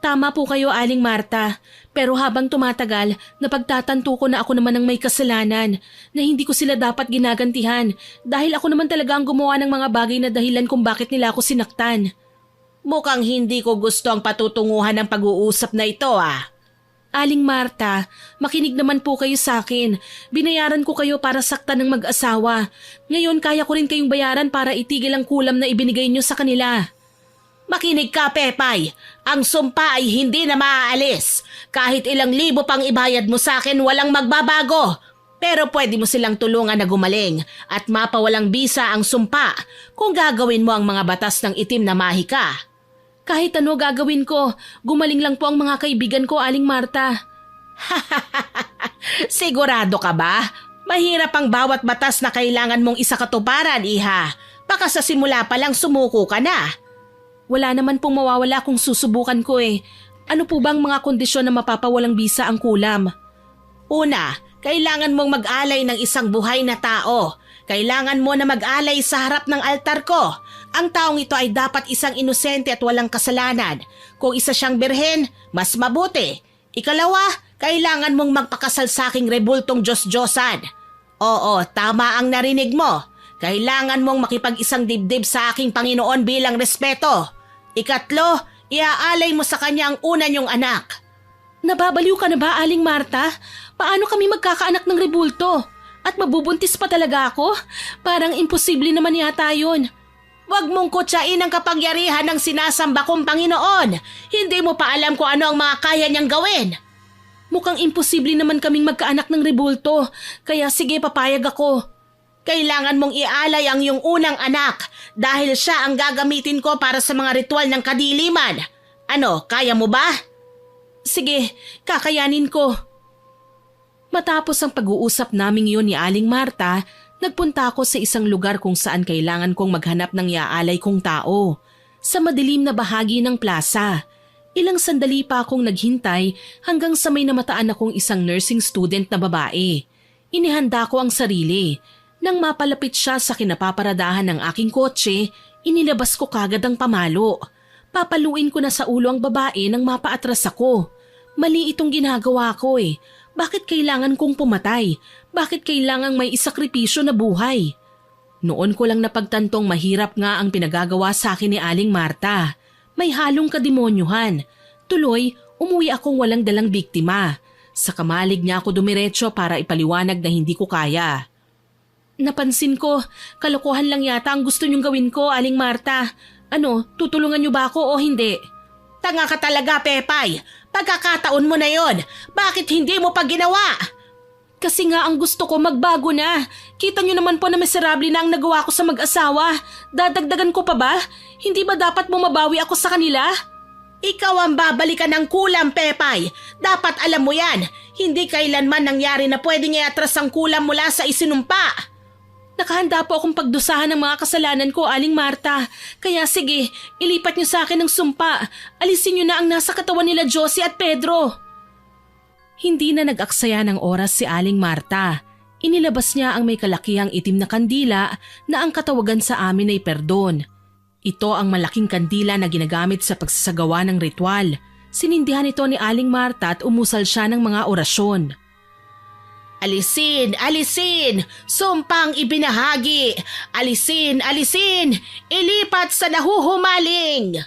Tama po kayo, Aling Marta. Pero habang tumatagal, napagtatanto ko na ako naman ang may kasalanan, na hindi ko sila dapat ginagantihan dahil ako naman talaga ang gumawa ng mga bagay na dahilan kung bakit nila ako sinaktan. Mukhang hindi ko gusto ang patutunguhan ng pag-uusap na ito, ah. Aling Marta, makinig naman po kayo sa akin. Binayaran ko kayo para saktan ng mag-asawa. Ngayon kaya ko rin kayong bayaran para itigil ang kulam na ibinigay niyo sa kanila. Makinig ka, Pepay. Ang sumpa ay hindi na maaalis. Kahit ilang libo pang ibayad mo sa akin, walang magbabago. Pero pwede mo silang tulungan na gumaling at mapawalang bisa ang sumpa kung gagawin mo ang mga batas ng itim na mahika. Kahit ano gagawin ko, gumaling lang po ang mga kaibigan ko, Aling Marta. Sigurado ka ba? Mahirap ang bawat batas na kailangan mong isakatuparan, iha. Baka sa simula pa lang sumuko ka na. Wala naman pong mawawala kung susubukan ko eh. Ano po bang mga kondisyon na mapapawalang bisa ang kulam? Una, kailangan mong mag-alay ng isang buhay na tao. Kailangan mo na mag-alay sa harap ng altar ko. Ang taong ito ay dapat isang inosente at walang kasalanan. Kung isa siyang birhen, mas mabuti. Ikalawa, kailangan mong magpakasal sa aking rebultong Diyos-Diyosan. Oo, tama ang narinig mo. Kailangan mong makipag-isang dibdib sa aking Panginoon bilang respeto. Ikatlo, iaalay mo sa kanya ang una niyong anak. Nababaliw ka na ba, Aling Marta? Paano kami magkakaanak ng rebulto? At mabubuntis pa talaga ako? Parang imposible naman yata yun. Huwag mong kutsain ang kapangyarihan ng sinasamba kong Panginoon. Hindi mo pa alam kung ano ang mga kaya niyang gawin. Mukhang imposible naman kaming magkaanak ng rebulto. Kaya sige, papayag ako. Kailangan mong ialay ang iyong unang anak dahil siya ang gagamitin ko para sa mga ritual ng kadiliman. Ano, kaya mo ba? Sige, kakayanin ko. Matapos ang pag-uusap naming yun ni Aling Marta, nagpunta ako sa isang lugar kung saan kailangan kong maghanap ng iaalay kong tao. Sa madilim na bahagi ng plaza. Ilang sandali pa akong naghintay hanggang sa may namataan akong isang nursing student na babae. Inihanda ko ang sarili. Nang mapalapit siya sa kinapaparadahan ng aking kotse, inilabas ko kagad ang pamalo. Papaluin ko na sa ulo ang babae nang mapaatras ako. Mali itong ginagawa ko eh. Bakit kailangan kong pumatay? Bakit kailangang may isakripisyo na buhay? Noon ko lang napagtantong mahirap nga ang pinagagawa sa akin ni Aling Marta. May halong kademonyuhan. Tuloy, umuwi akong walang dalang biktima. Sa kamalig niya ako dumiretso para ipaliwanag na hindi ko kaya. Napansin ko, kalokohan lang yata ang gusto niyong gawin ko, Aling Marta. Ano, tutulungan niyo ba ako o hindi? Tanga ka talaga, Pepay. Pagkakataon mo na yon. Bakit hindi mo pa ginawa? Kasi nga ang gusto ko magbago na. Kita niyo naman po na miserable na ang nagawa ko sa mag-asawa. Dadagdagan ko pa ba? Hindi ba dapat bumabawi ako sa kanila? Ikaw ang babalikan ng kulam, Pepay. Dapat alam mo yan. Hindi kailanman nangyari na pwedeng iatras ang kulam mula sa isinumpa. Nakahanda po akong pagdusahan ng mga kasalanan ko, Aling Marta. Kaya sige, ilipat niyo sa akin ng sumpa. Alisin niyo na ang nasa katawan nila Josie at Pedro. Hindi na nag-aksaya ng oras si Aling Marta. Inilabas niya ang may kalakihang itim na kandila na ang katawagan sa amin ay perdon. Ito ang malaking kandila na ginagamit sa pagsasagawa ng ritual. Sinindihan ito ni Aling Marta at umusal siya ng mga orasyon. Alisin, alisin, sumpang ibinahagi. Alisin, alisin, ilipat sa nahuhumaling.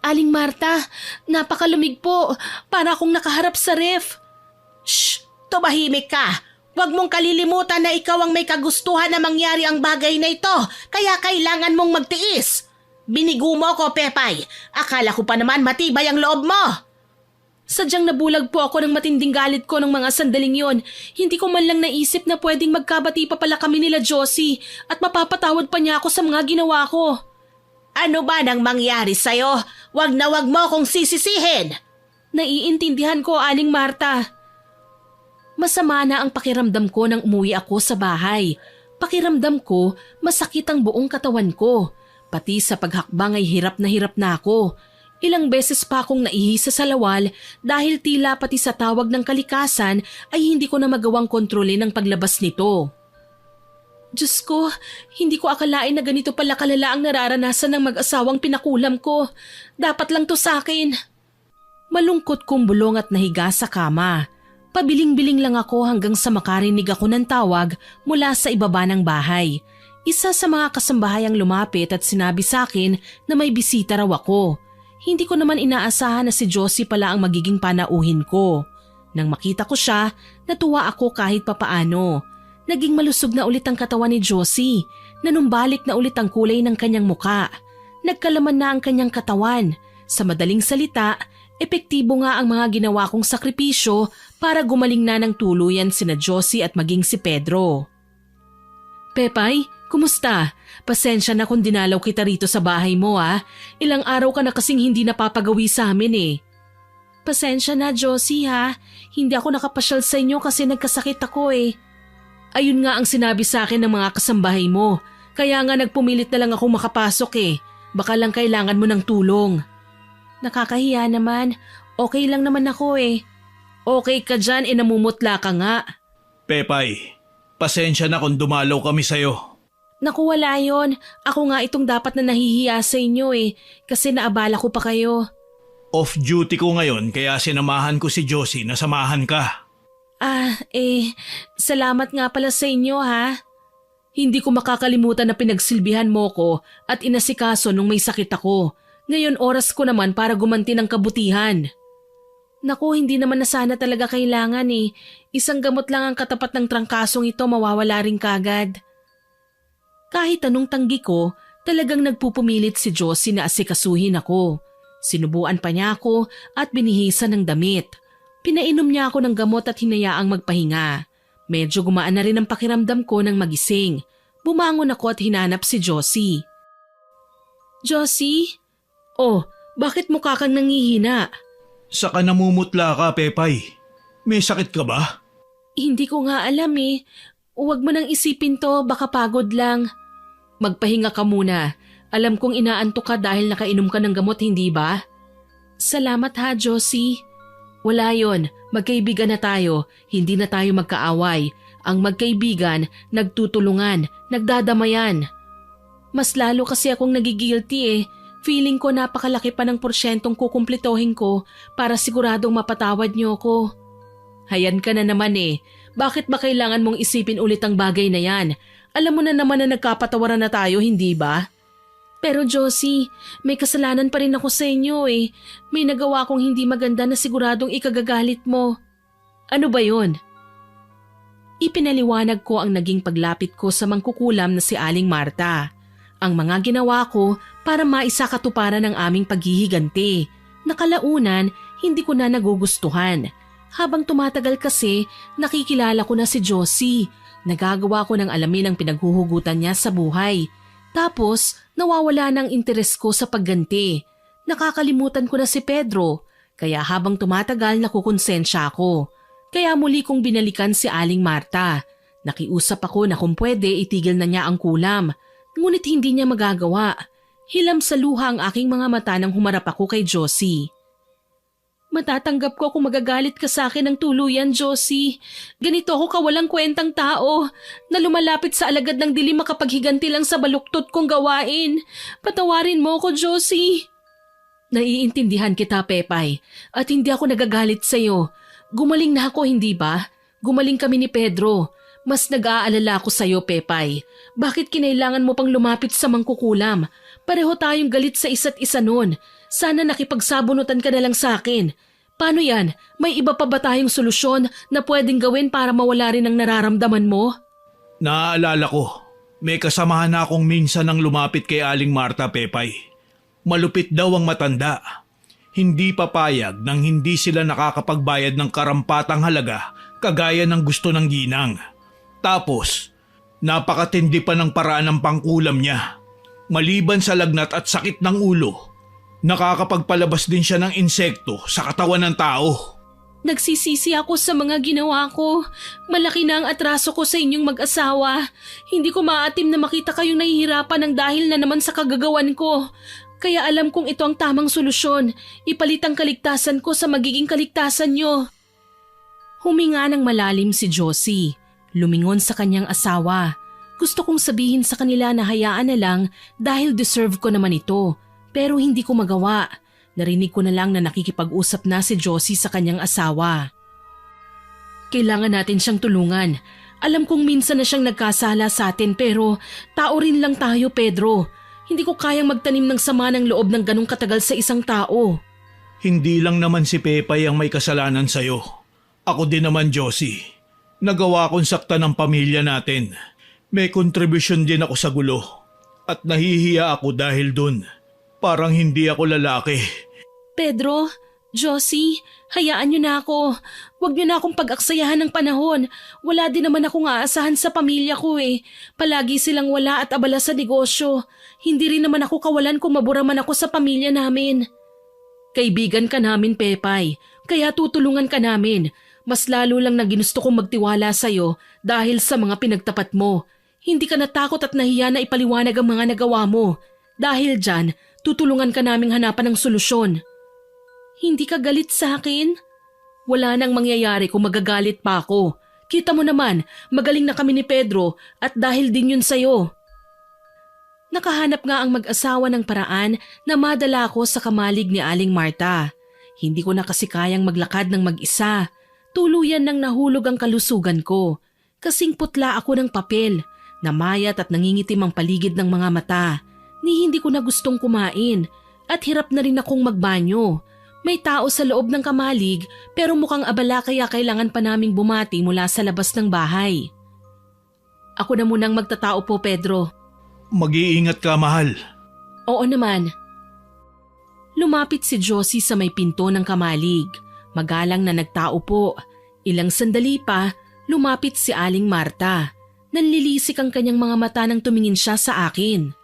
Aling Marta, napakalamig po. Para akong nakaharap sa ref. Shh! Tumahimik ka. Huwag mong kalilimutan na ikaw ang may kagustuhan na mangyari ang bagay na ito. Kaya kailangan mong magtiis. Binigo mo ko, Pepay. Akala ko pa naman matibay ang loob mo. Sadyang nabulag po ako ng matinding galit ko ng mga sandaling yon. Hindi ko man lang naisip na pwedeng magkabati pa pala kami nila Josie at mapapatawad pa niya ako sa mga ginawa ko. Ano ba nang mangyari sa'yo? Wag na wag mo akong sisisihin. Naiintindihan ko, Aling Marta. Masama na ang pakiramdam ko nang umuwi ako sa bahay. Pakiramdam ko, masakit ang buong katawan ko. Pati sa paghakbang ay hirap na ako. Ilang beses pa akong naihisa sa lawal dahil tila pati sa tawag ng kalikasan ay hindi ko na magawang kontrolin ang paglabas nito. Diyos ko, hindi ko akalain na ganito pala kalala ang nararanasan ng mag-asawang pinakulam ko. Dapat lang to sa akin. Malungkot kong bulong at nahiga sa kama. Pabiling-biling lang ako hanggang sa makarinig ako ng tawag mula sa ibaba ng bahay. Isa sa mga kasambahayang lumapit at sinabi sa akin na may bisita raw ako. Hindi ko naman inaasahan na si Josie pala ang magiging panauhin ko. Nang makita ko siya, natuwa ako kahit papaano. Naging malusog na ulit ang katawan ni Josie. Nanumbalik na ulit ang kulay ng kanyang muka. Nagkalaman na ang kanyang katawan. Sa madaling salita, epektibo nga ang mga ginawa kong sakripisyo para gumaling na ng tuluyan sina Josie at maging si Pedro. Pepay, kumusta? Pasensya na kung dinalaw kita rito sa bahay mo Ilang araw ka na kasing hindi napapagawi sa amin Pasensya na Josie Hindi ako nakapasyal sa inyo kasi nagkasakit ako Ayun nga ang sinabi sa akin ng mga kasambahay mo. Kaya nga nagpumilit na lang ako makapasok Baka lang kailangan mo ng tulong. Nakakahiya naman. Okay lang naman ako Okay ka dyan namumutla ka nga. Pepay, pasensya na kung dumalaw kami sa'yo. Naku, wala yun. Ako nga itong dapat na nahihiya sa inyo kasi naabala ko pa kayo. Off-duty ko ngayon kaya sinamahan ko si Josie na samahan ka. Salamat nga pala sa inyo Hindi ko makakalimutan na pinagsilbihan mo ko at inasikaso nung may sakit ako. Ngayon oras ko naman para gumanti ng kabutihan. Naku, hindi naman na sana talaga kailangan Isang gamot lang ang katapat ng trangkasong ito, mawawala rin kagad. Kahit anong tanggi ko, talagang nagpupumilit si Josie na asikasuhin ako. Sinubuan pa niya ako at binihisan ng damit. Pinainom niya ako ng gamot at hinayaang magpahinga. Medyo gumaan na rin ang pakiramdam ko nang magising. Bumangon ako at hinanap si Josie. Josie? Oh, bakit mukha kang nangihina? Saka namumutla ka, Pepay. May sakit ka ba? Hindi ko nga alam Huwag mo nang isipin to, baka pagod lang. Magpahinga ka muna. Alam kong inaantok ka dahil nakainom ka ng gamot, hindi ba? Salamat Josie. Wala yon, magkaibigan na tayo, hindi na tayo magkaaway. Ang magkaibigan, nagtutulungan, nagdadamayan. Mas lalo kasi akong nagigilty Feeling ko napakalaki pa ng porsyentong kukumplitohin ko para siguradong mapatawad niyo ako. Hayan ka na naman eh. Bakit ba kailangan mong isipin ulit ang bagay na yan? Alam mo na naman na nagkapatawaran na tayo, hindi ba? Pero Josie, may kasalanan pa rin ako sa inyo eh. May nagawa kong hindi maganda na siguradong ikagagalit mo. Ano ba yon? Ipinaliwanag ko ang naging paglapit ko sa mangkukulam na si Aling Marta. Ang mga ginawa ko para maisakatuparan ang aming paghihiganti. Nakalaunan, hindi ko na nagugustuhan. Habang tumatagal kasi, nakikilala ko na si Josie. Nagagawa ko ng alamin ang pinaghuhugutan niya sa buhay. Tapos, nawawala ng interes ko sa pagganti. Nakakalimutan ko na si Pedro. Kaya habang tumatagal, nakukonsensya ako. Kaya muli kong binalikan si Aling Marta. Nakiusap ako na kung pwede itigil na niya ang kulam. Ngunit hindi niya magagawa. Hilam sa luha ang aking mga mata nang humarap ako kay Josie. Matatanggap ko kung magagalit ka sa akin ng tuluyan, Josie. Ganito ako kawalang kwentang tao na lumalapit sa alagad ng dilim makapaghiganti lang sa baluktot kong gawain. Patawarin mo ko, Josie. Naiintindihan kita, Pepay, at hindi ako nagagalit sa'yo. Gumaling na ako, hindi ba? Gumaling kami ni Pedro. Mas nag-aalala ako sa'yo, Pepay. Bakit kinailangan mo pang lumapit sa mangkukulam? Pareho tayong galit sa isa't isa noon. Sana nakipagsabunutan ka na lang sa akin. Paano yan? May iba pa ba tayong solusyon na pwedeng gawin para mawala rin ang nararamdaman mo? Naaalala ko, may kasamahan na akong minsan nang lumapit kay Aling Marta, Pepay. Malupit daw ang matanda. Hindi papayag nang hindi sila nakakapagbayad ng karampatang halaga kagaya ng gusto ng ginang. Tapos, napakatindi pa ng paraan ng pangkulam niya. Maliban sa lagnat at sakit ng ulo, nakakapagpalabas din siya ng insekto sa katawan ng tao. Nagsisisi ako sa mga ginawa ko. Malaki na ang atraso ko sa inyong mag-asawa. Hindi ko maatim na makita kayong nahihirapan ng dahil na naman sa kagagawan ko. Kaya alam kong ito ang tamang solusyon. Ipalit ang kaligtasan ko sa magiging kaligtasan nyo. Huminga ng malalim si Josie. Lumingon sa kanyang asawa. Gusto kong sabihin sa kanila na hayaan na lang dahil deserve ko naman ito. Pero hindi ko magawa. Narinig ko na lang na nakikipag-usap na si Josie sa kanyang asawa. Kailangan natin siyang tulungan. Alam kong minsan na siyang nagkasala sa atin pero tao rin lang tayo, Pedro. Hindi ko kayang magtanim ng sama ng loob ng ganong katagal sa isang tao. Hindi lang naman si Pepay ang may kasalanan sa'yo. Ako din naman, Josie. Nagawa kong sakta ng pamilya natin. May kontribusyon din ako sa gulo. At nahihiya ako dahil dun. Parang hindi ako lalaki. Pedro, Josie, hayaan niyo na ako. Huwag niyo na akong pag-aksayahan ng panahon. Wala din naman akong aasahan sa pamilya ko eh. Palagi silang wala at abala sa negosyo. Hindi rin naman ako kawalan kung mabura man ako sa pamilya namin. Kaibigan ka namin, Pepay. Kaya tutulungan ka namin. Mas lalo lang na ginusto kong magtiwala sa'yo dahil sa mga pinagtapat mo. Hindi ka natakot at nahiya na ipaliwanag ang mga nagawa mo. Dahil dyan, tutulungan ka naming hanapan ng solusyon. Hindi ka galit sa akin? Wala nang mangyayari kung magagalit pa ako. Kita mo naman, magaling na kami ni Pedro at dahil din yun sa'yo. Nakahanap nga ang mag-asawa ng paraan na madala ako sa kamalig ni Aling Marta. Hindi ko na kasi kayang maglakad ng mag-isa. Tuluyan nang nahulog ang kalusugan ko. Kasing putla ako ng papel. Namayat at nangingitim ang paligid ng mga mata. Ni hindi ko na gustong kumain at hirap na rin akong magbanyo. May tao sa loob ng kamalig pero mukhang abala kaya kailangan pa naming bumati mula sa labas ng bahay. Ako na munang magtatao po, Pedro. Mag-iingat ka, mahal. Oo naman. Lumapit si Josie sa may pinto ng kamalig. Magalang na nagtao po. Ilang sandali pa, lumapit si Aling Marta. Nanlilisik ang kanyang mga mata nang tumingin siya sa akin.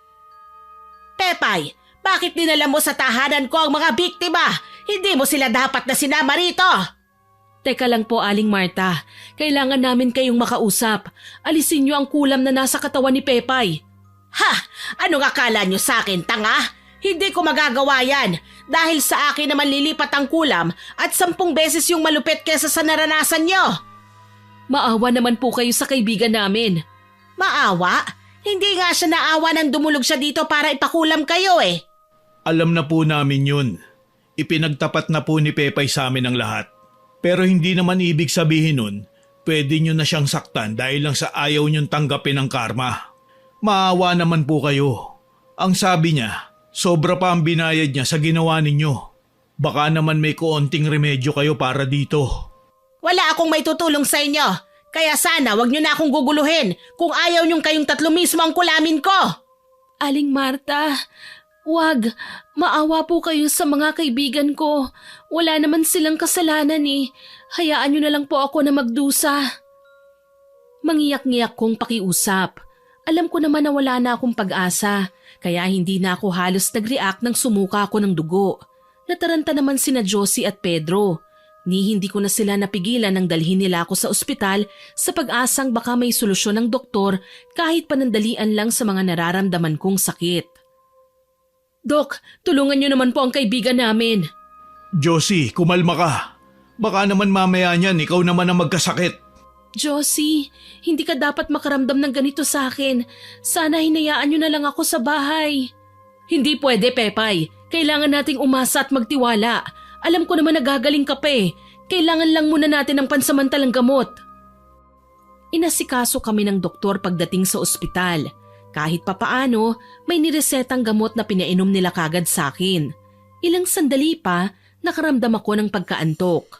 Pepay, bakit dinala mo sa tahanan ko ang mga biktima? Hindi mo sila dapat na sinama rito. Teka lang po, Aling Marta. Kailangan namin kayong makausap. Alisin niyo ang kulam na nasa katawan ni Pepay. Ha? Anong akala niyo sa akin, tanga? Hindi ko magagawa yan dahil sa akin naman lilipat ang kulam at 10 beses yung malupit kesa sa naranasan niyo. Maawa naman po kayo sa kaibigan namin. Maawa? Hindi nga siya naawa nang dumulog siya dito para ipakulam kayo eh. Alam na po namin yun. Ipinagtapat na po ni Pepay sa amin ang lahat. Pero hindi naman ibig sabihin nun, pwede nyo na siyang saktan dahil lang sa ayaw nyong tanggapin ang karma. Maawa naman po kayo. Ang sabi niya, sobra pa ang binayad niya sa ginawa ninyo. Baka naman may kaunting remedyo kayo para dito. Wala akong may tutulong sa inyo. Kaya sana wag niyo na akong guguluhin kung ayaw niyong kayong tatlo mismo ang kulamin ko. Aling Marta, wag. Maawa po kayo sa mga kaibigan ko. Wala naman silang kasalanan eh. Hayaan niyo na lang po ako na magdusa. Mangiyak-ngiyak kong pakiusap. Alam ko naman na wala na akong pag-asa, kaya hindi na ako halos nag-react nang sumuka ako ng dugo. Nataranta naman sina Josie at Pedro. Hindi ko na sila napigilan nang dalhin nila ako sa ospital sa pag-asang baka may solusyon ng doktor kahit panandalian lang sa mga nararamdaman kong sakit. Dok, tulungan niyo naman po ang kaibigan namin. Josie, kumalma ka. Baka naman mamaya niyan ikaw naman ang magkasakit. Josie, hindi ka dapat makaramdam ng ganito sa akin. Sana hinayaan niyo na lang ako sa bahay. Hindi pwede, Pepay. Kailangan nating umasa at magtiwala. Alam ko naman nagagaling ka pa eh. Kailangan lang muna natin ng pansamantalang gamot. Inasikaso kami ng doktor pagdating sa ospital. Kahit papaano, may niresetang gamot na pinainom nila kagad sa akin. Ilang sandali pa, nakaramdam ako ng pagkaantok.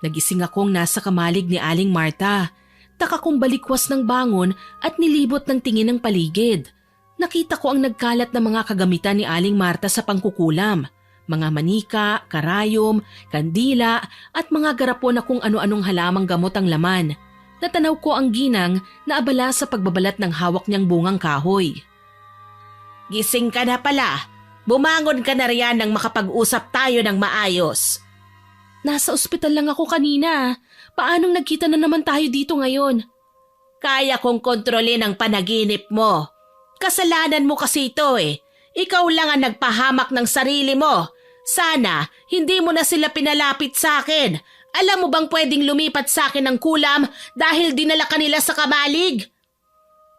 Nagising akong nasa kamalig ni Aling Marta. Taka kong balikwas ng bangon at nilibot ng tingin ng paligid. Nakita ko ang nagkalat na mga kagamitan ni Aling Marta sa pangkukulam. Mga manika, karayom, kandila at mga garapon na kung ano-anong halamang gamot ang laman. Natanaw ko ang ginang na abala sa pagbabalat ng hawak niyang bungang kahoy. Gising ka na pala. Bumangon ka na riyan nang makapag-usap tayo ng maayos. Nasa ospital lang ako kanina. Paanong nagkita na naman tayo dito ngayon? Kaya kong kontrolin ang panaginip mo. Kasalanan mo kasi ito eh. Ikaw lang ang nagpahamak ng sarili mo. Sana, hindi mo na sila pinalapit sa akin. Alam mo bang pwedeng lumipat sa akin ng kulam dahil dinala ka nila sa kamalig?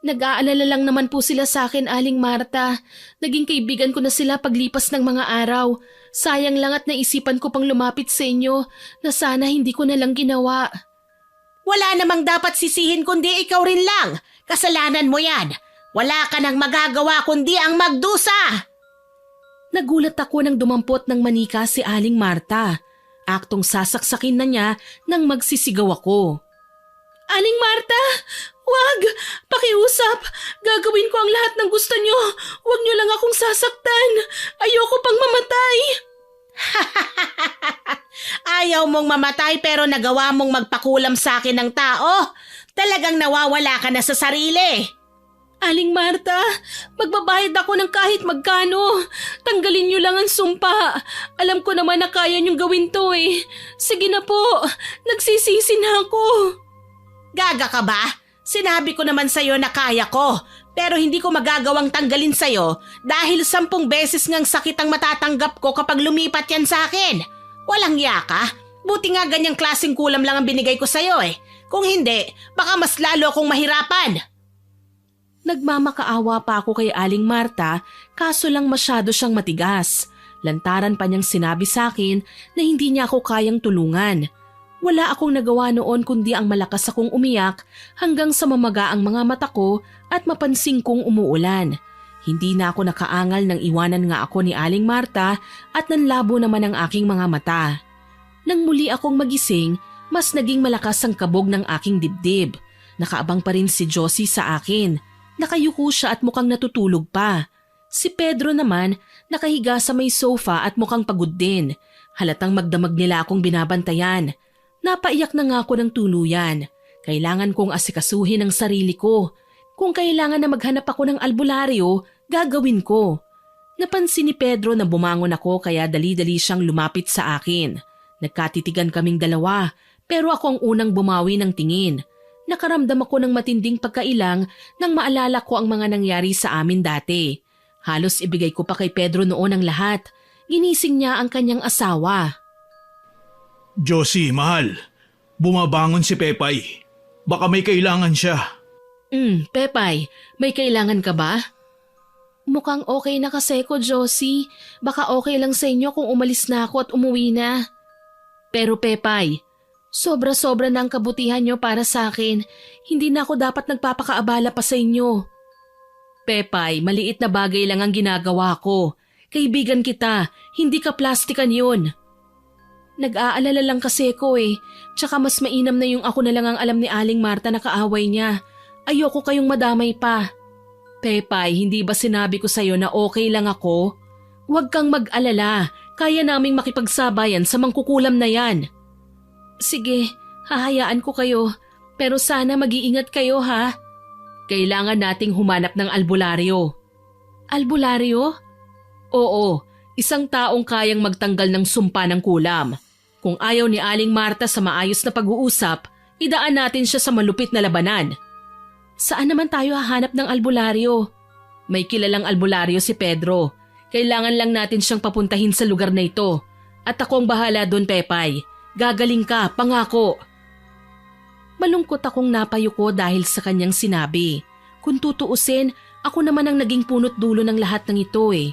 Nag-aalala lang naman po sila sa akin, Aling Marta. Naging kaibigan ko na sila paglipas ng mga araw. Sayang lang at naisipan ko pang lumapit sa inyo na sana hindi ko na lang ginawa. Wala namang dapat sisihin kundi ikaw rin lang. Kasalanan mo yan. Wala ka nang magagawa kundi ang magdusa. Nagulat ako nang dumampot ng manika si Aling Marta. Aktong sasaksakin na niya nang magsisigaw ako. Aling Marta, wag! Pakiusap! Gagawin ko ang lahat ng gusto niyo. Huwag niyo lang akong sasaktan. Ayoko pang mamatay. Ayaw mong mamatay pero nagawa mong magpakulam sa akin ng tao. Talagang nawawala ka na sa sarili. Aling Marta, magbabayad ako ng kahit magkano. Tanggalin niyo lang ang sumpa. Alam ko naman na kaya niyong gawin to eh. Sige na po, nagsisisi na ako. Gaga ka ba? Sinabi ko naman sa'yo na kaya ko. Pero hindi ko magagawang tanggalin sa'yo dahil 10 beses ngang sakit ang matatanggap ko kapag lumipat yan sa akin. Walang yaka. Buti nga ganyang klaseng kulam lang ang binigay ko sa'yo eh. Kung hindi, baka mas lalo akong mahirapan. Nagmamakaawa pa ako kay Aling Marta kaso lang masyado siyang matigas. Lantaran pa niyang sinabi sa akin na hindi niya ako kayang tulungan. Wala akong nagawa noon kundi ang malakas akong umiyak hanggang sa mamaga ang mga mata ko at mapansin kong umuulan. Hindi na ako nakaangal nang iwanan nga ako ni Aling Marta at nanlabo naman ang aking mga mata. Nang muli akong magising, mas naging malakas ang kabog ng aking dibdib. Nakaabang pa rin si Josie sa akin. Nakayuko siya at mukhang natutulog pa. Si Pedro naman nakahiga sa may sofa at mukhang pagod din. Halatang magdamag nila akong binabantayan. Napaiyak na nga ako ng tuluyan. Kailangan kong asikasuhin ang sarili ko. Kung kailangan na maghanap ako ng albularyo, gagawin ko. Napansin ni Pedro na bumangon ako kaya dali-dali siyang lumapit sa akin. Nagkatitigan kaming dalawa pero ako ang unang bumawi ng tingin. Nakaramdam ako ng matinding pagkailang nang maalala ko ang mga nangyari sa amin dati. Halos ibigay ko pa kay Pedro noon ang lahat. Ginising niya ang kanyang asawa. Josie, mahal. Bumabangon si Pepay. Baka may kailangan siya. Pepay, may kailangan ka ba? Mukhang okay na kasi ko, Josie. Baka okay lang sa inyo kung umalis na ako at umuwi na. Pero Pepay, Sobra-sobra na ang kabutihan niyo para sa akin. Hindi na ako dapat nagpapakaabala pa sa inyo. Pepay, maliit na bagay lang ang ginagawa ko. Kaibigan kita, hindi ka plastikan yun. Nag-aalala lang kasi ko eh. Tsaka mas mainam na yung ako na lang ang alam ni Aling Marta na kaaway niya. Ayoko kayong madamay pa. Pepay, hindi ba sinabi ko sa'yo na okay lang ako? Huwag kang mag-alala. Kaya naming makipagsabayan sa mangkukulam na yan. Sige, hahayaan ko kayo. Pero sana mag-iingat kayo ha. Kailangan nating humanap ng albularyo. Albularyo? Oo, isang taong kayang magtanggal ng sumpa ng kulam. Kung ayaw ni Aling Marta sa maayos na pag-uusap, idaan natin siya sa malupit na labanan. Saan naman tayo hahanap ng albularyo? May kilalang albularyo si Pedro. Kailangan lang natin siyang papuntahin sa lugar na ito. At ako ang bahala doon, Pepay. Gagaling ka, pangako. Malungkot akong napayuko dahil sa kanyang sinabi. Kung tutuusin, ako naman ang naging punot dulo ng lahat ng ito eh.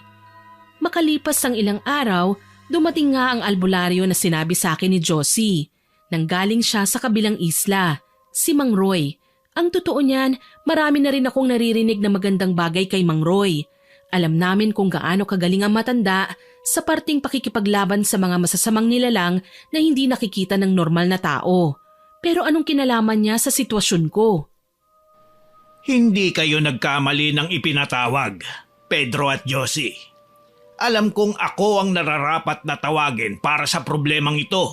Makalipas ang ilang araw, dumating nga ang albularyo na sinabi sa akin ni Josie. Nanggaling siya sa kabilang isla, si Mang Roy. Ang totoo niyan, marami na rin akong naririnig na magandang bagay kay Mang Roy. Alam namin kung gaano kagaling ang matanda sa parting pakikipaglaban sa mga masasamang nilalang na hindi nakikita ng normal na tao. Pero anong kinalaman niya sa sitwasyon ko? Hindi kayo nagkamali ng ipinatawag, Pedro at Josie. Alam kong ako ang nararapat na tawagin para sa problemang ito.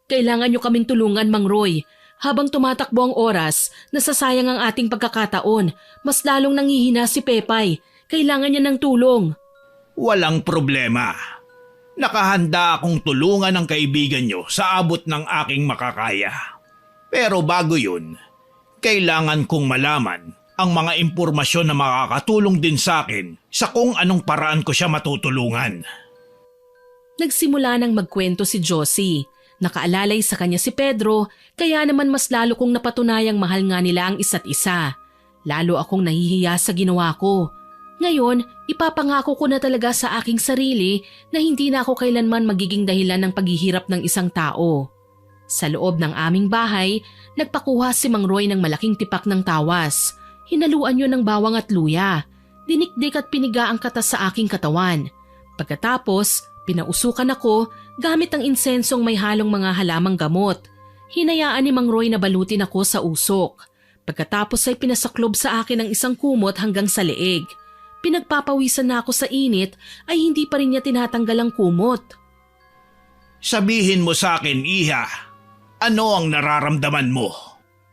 Kailangan niyo kaming tulungan, Mang Roy. Habang tumatakbo ang oras, nasasayang ang ating pagkakataon. Mas lalong nangihina si Pepay. Kailangan niya ng tulong. Walang problema. Nakahanda akong tulungan ang kaibigan nyo sa abot ng aking makakaya. Pero bago yun, kailangan kong malaman ang mga impormasyon na makakatulong din sa akin sa kung anong paraan ko siya matutulungan. Nagsimula nang magkwento si Josie. Nakaalalay sa kanya si Pedro, kaya naman mas lalo kong napatunayang mahal nga nila ang isa't isa. Lalo akong nahihiya sa ginawa ko. Ngayon, ipapangako ko na talaga sa aking sarili na hindi na ako kailanman magiging dahilan ng paghihirap ng isang tao. Sa loob ng aming bahay, nagpakuha si Mang Roy ng malaking tipak ng tawas. Hinaluan yun ng bawang at luya. Dinikdik at piniga ang katas sa aking katawan. Pagkatapos, pinausukan ako gamit ang insensong may halong mga halamang gamot. Hinayaan ni Mang Roy na balutin ako sa usok. Pagkatapos ay pinasaklob sa akin ang isang kumot hanggang sa leeg. Pinagpapawisan na ako sa init ay hindi pa rin niya tinatanggal ang kumot. Sabihin mo sa akin, Iha, ano ang nararamdaman mo?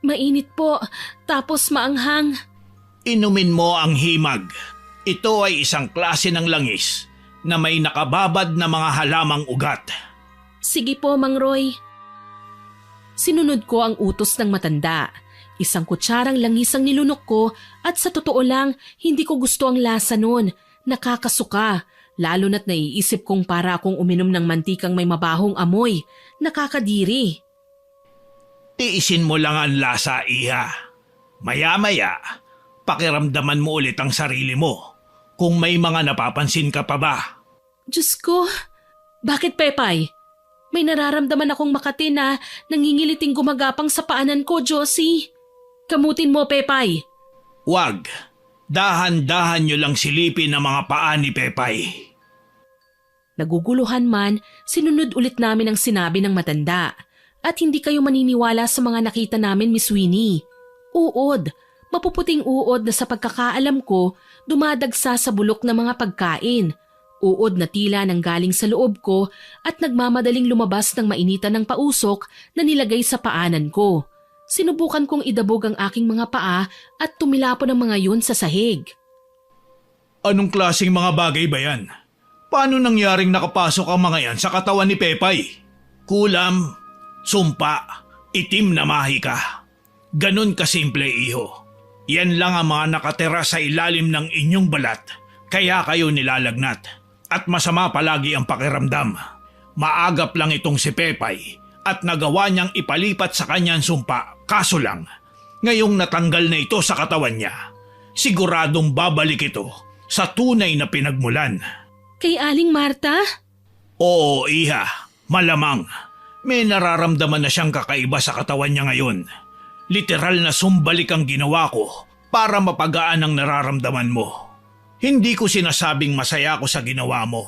Mainit po, tapos maanghang. Inumin mo ang himag. Ito ay isang klase ng langis na may nakababad na mga halamang ugat. Sige po, Mang Roy. Sinunod ko ang utos ng matanda. Isang kutsarang langis ang nilunok ko at sa totoo lang, hindi ko gusto ang lasa nun. Nakakasuka, lalo na't naiisip kong para akong uminom ng mantikang may mabahong amoy. Nakakadiri. Tiisin mo lang ang lasa, Iha. Maya-maya, pakiramdaman mo ulit ang sarili mo kung may mga napapansin ka pa ba. Diyos ko, bakit Pepay? May nararamdaman akong makati na nangingiliting gumagapang sa paanan ko, Josie. Kamutin mo, Pepay. Wag. Dahan-dahan nyo lang silipin ang mga paa ni Pepay. Naguguluhan man, sinunod ulit namin ang sinabi ng matanda. At hindi kayo maniniwala sa mga nakita namin, Miss Winnie. Uod. Mapuputing uod na sa pagkakaalam ko, dumadagsa sa bulok ng mga pagkain. Uod na tila nang galing sa loob ko at nagmamadaling lumabas ng mainitan ng pausok na nilagay sa paanan ko. Sinubukan kong idabog ang aking mga paa at tumilapon ang mga yun sa sahig. Anong klaseng mga bagay ba yan? Paano nangyaring nakapasok ang mga yan sa katawan ni Pepay? Kulam, sumpa, itim na mahika. Ganon kasimple, iho. Yan lang ang mga nakatira sa ilalim ng inyong balat, kaya kayo nilalagnat. At masama palagi ang pakiramdam. Maagap lang itong si Pepay at nagawa niyang ipalipat sa kanyang sumpa. Kaso lang, ngayong natanggal na ito sa katawan niya, siguradong babalik ito sa tunay na pinagmulan. Kay Aling Marta? Oo, Iha, malamang. May nararamdaman na siyang kakaiba sa katawan niya ngayon. Literal na sumbalik ang ginawa ko para mapagaan ang nararamdaman mo. Hindi ko sinasabing masaya ako sa ginawa mo,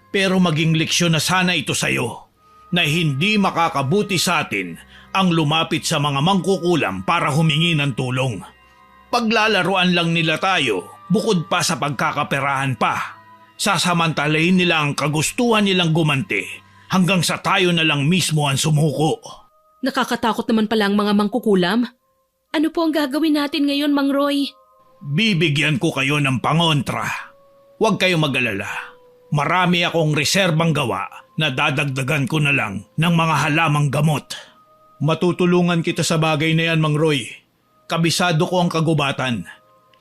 pero maging leksyon na sana ito sa'yo na hindi makakabuti sa atin ang lumapit sa mga mangkukulam para humingi ng tulong. Paglalaruan lang nila tayo, bukod pa sa pagkakaperahan pa. Sasamantalahin nila ang kagustuhan nilang gumanti hanggang sa tayo na lang mismo ang sumuko. Nakakatakot naman pala ang mga mangkukulam. Ano po ang gagawin natin ngayon, Mang Roy? Bibigyan ko kayo ng pangontra. Huwag kayo mag-alala. Marami akong reserbang gawa na dadagdagan ko na lang ng mga halamang gamot. Matutulungan kita sa bagay na yan, Mang Roy. Kabisado ko ang kagubatan.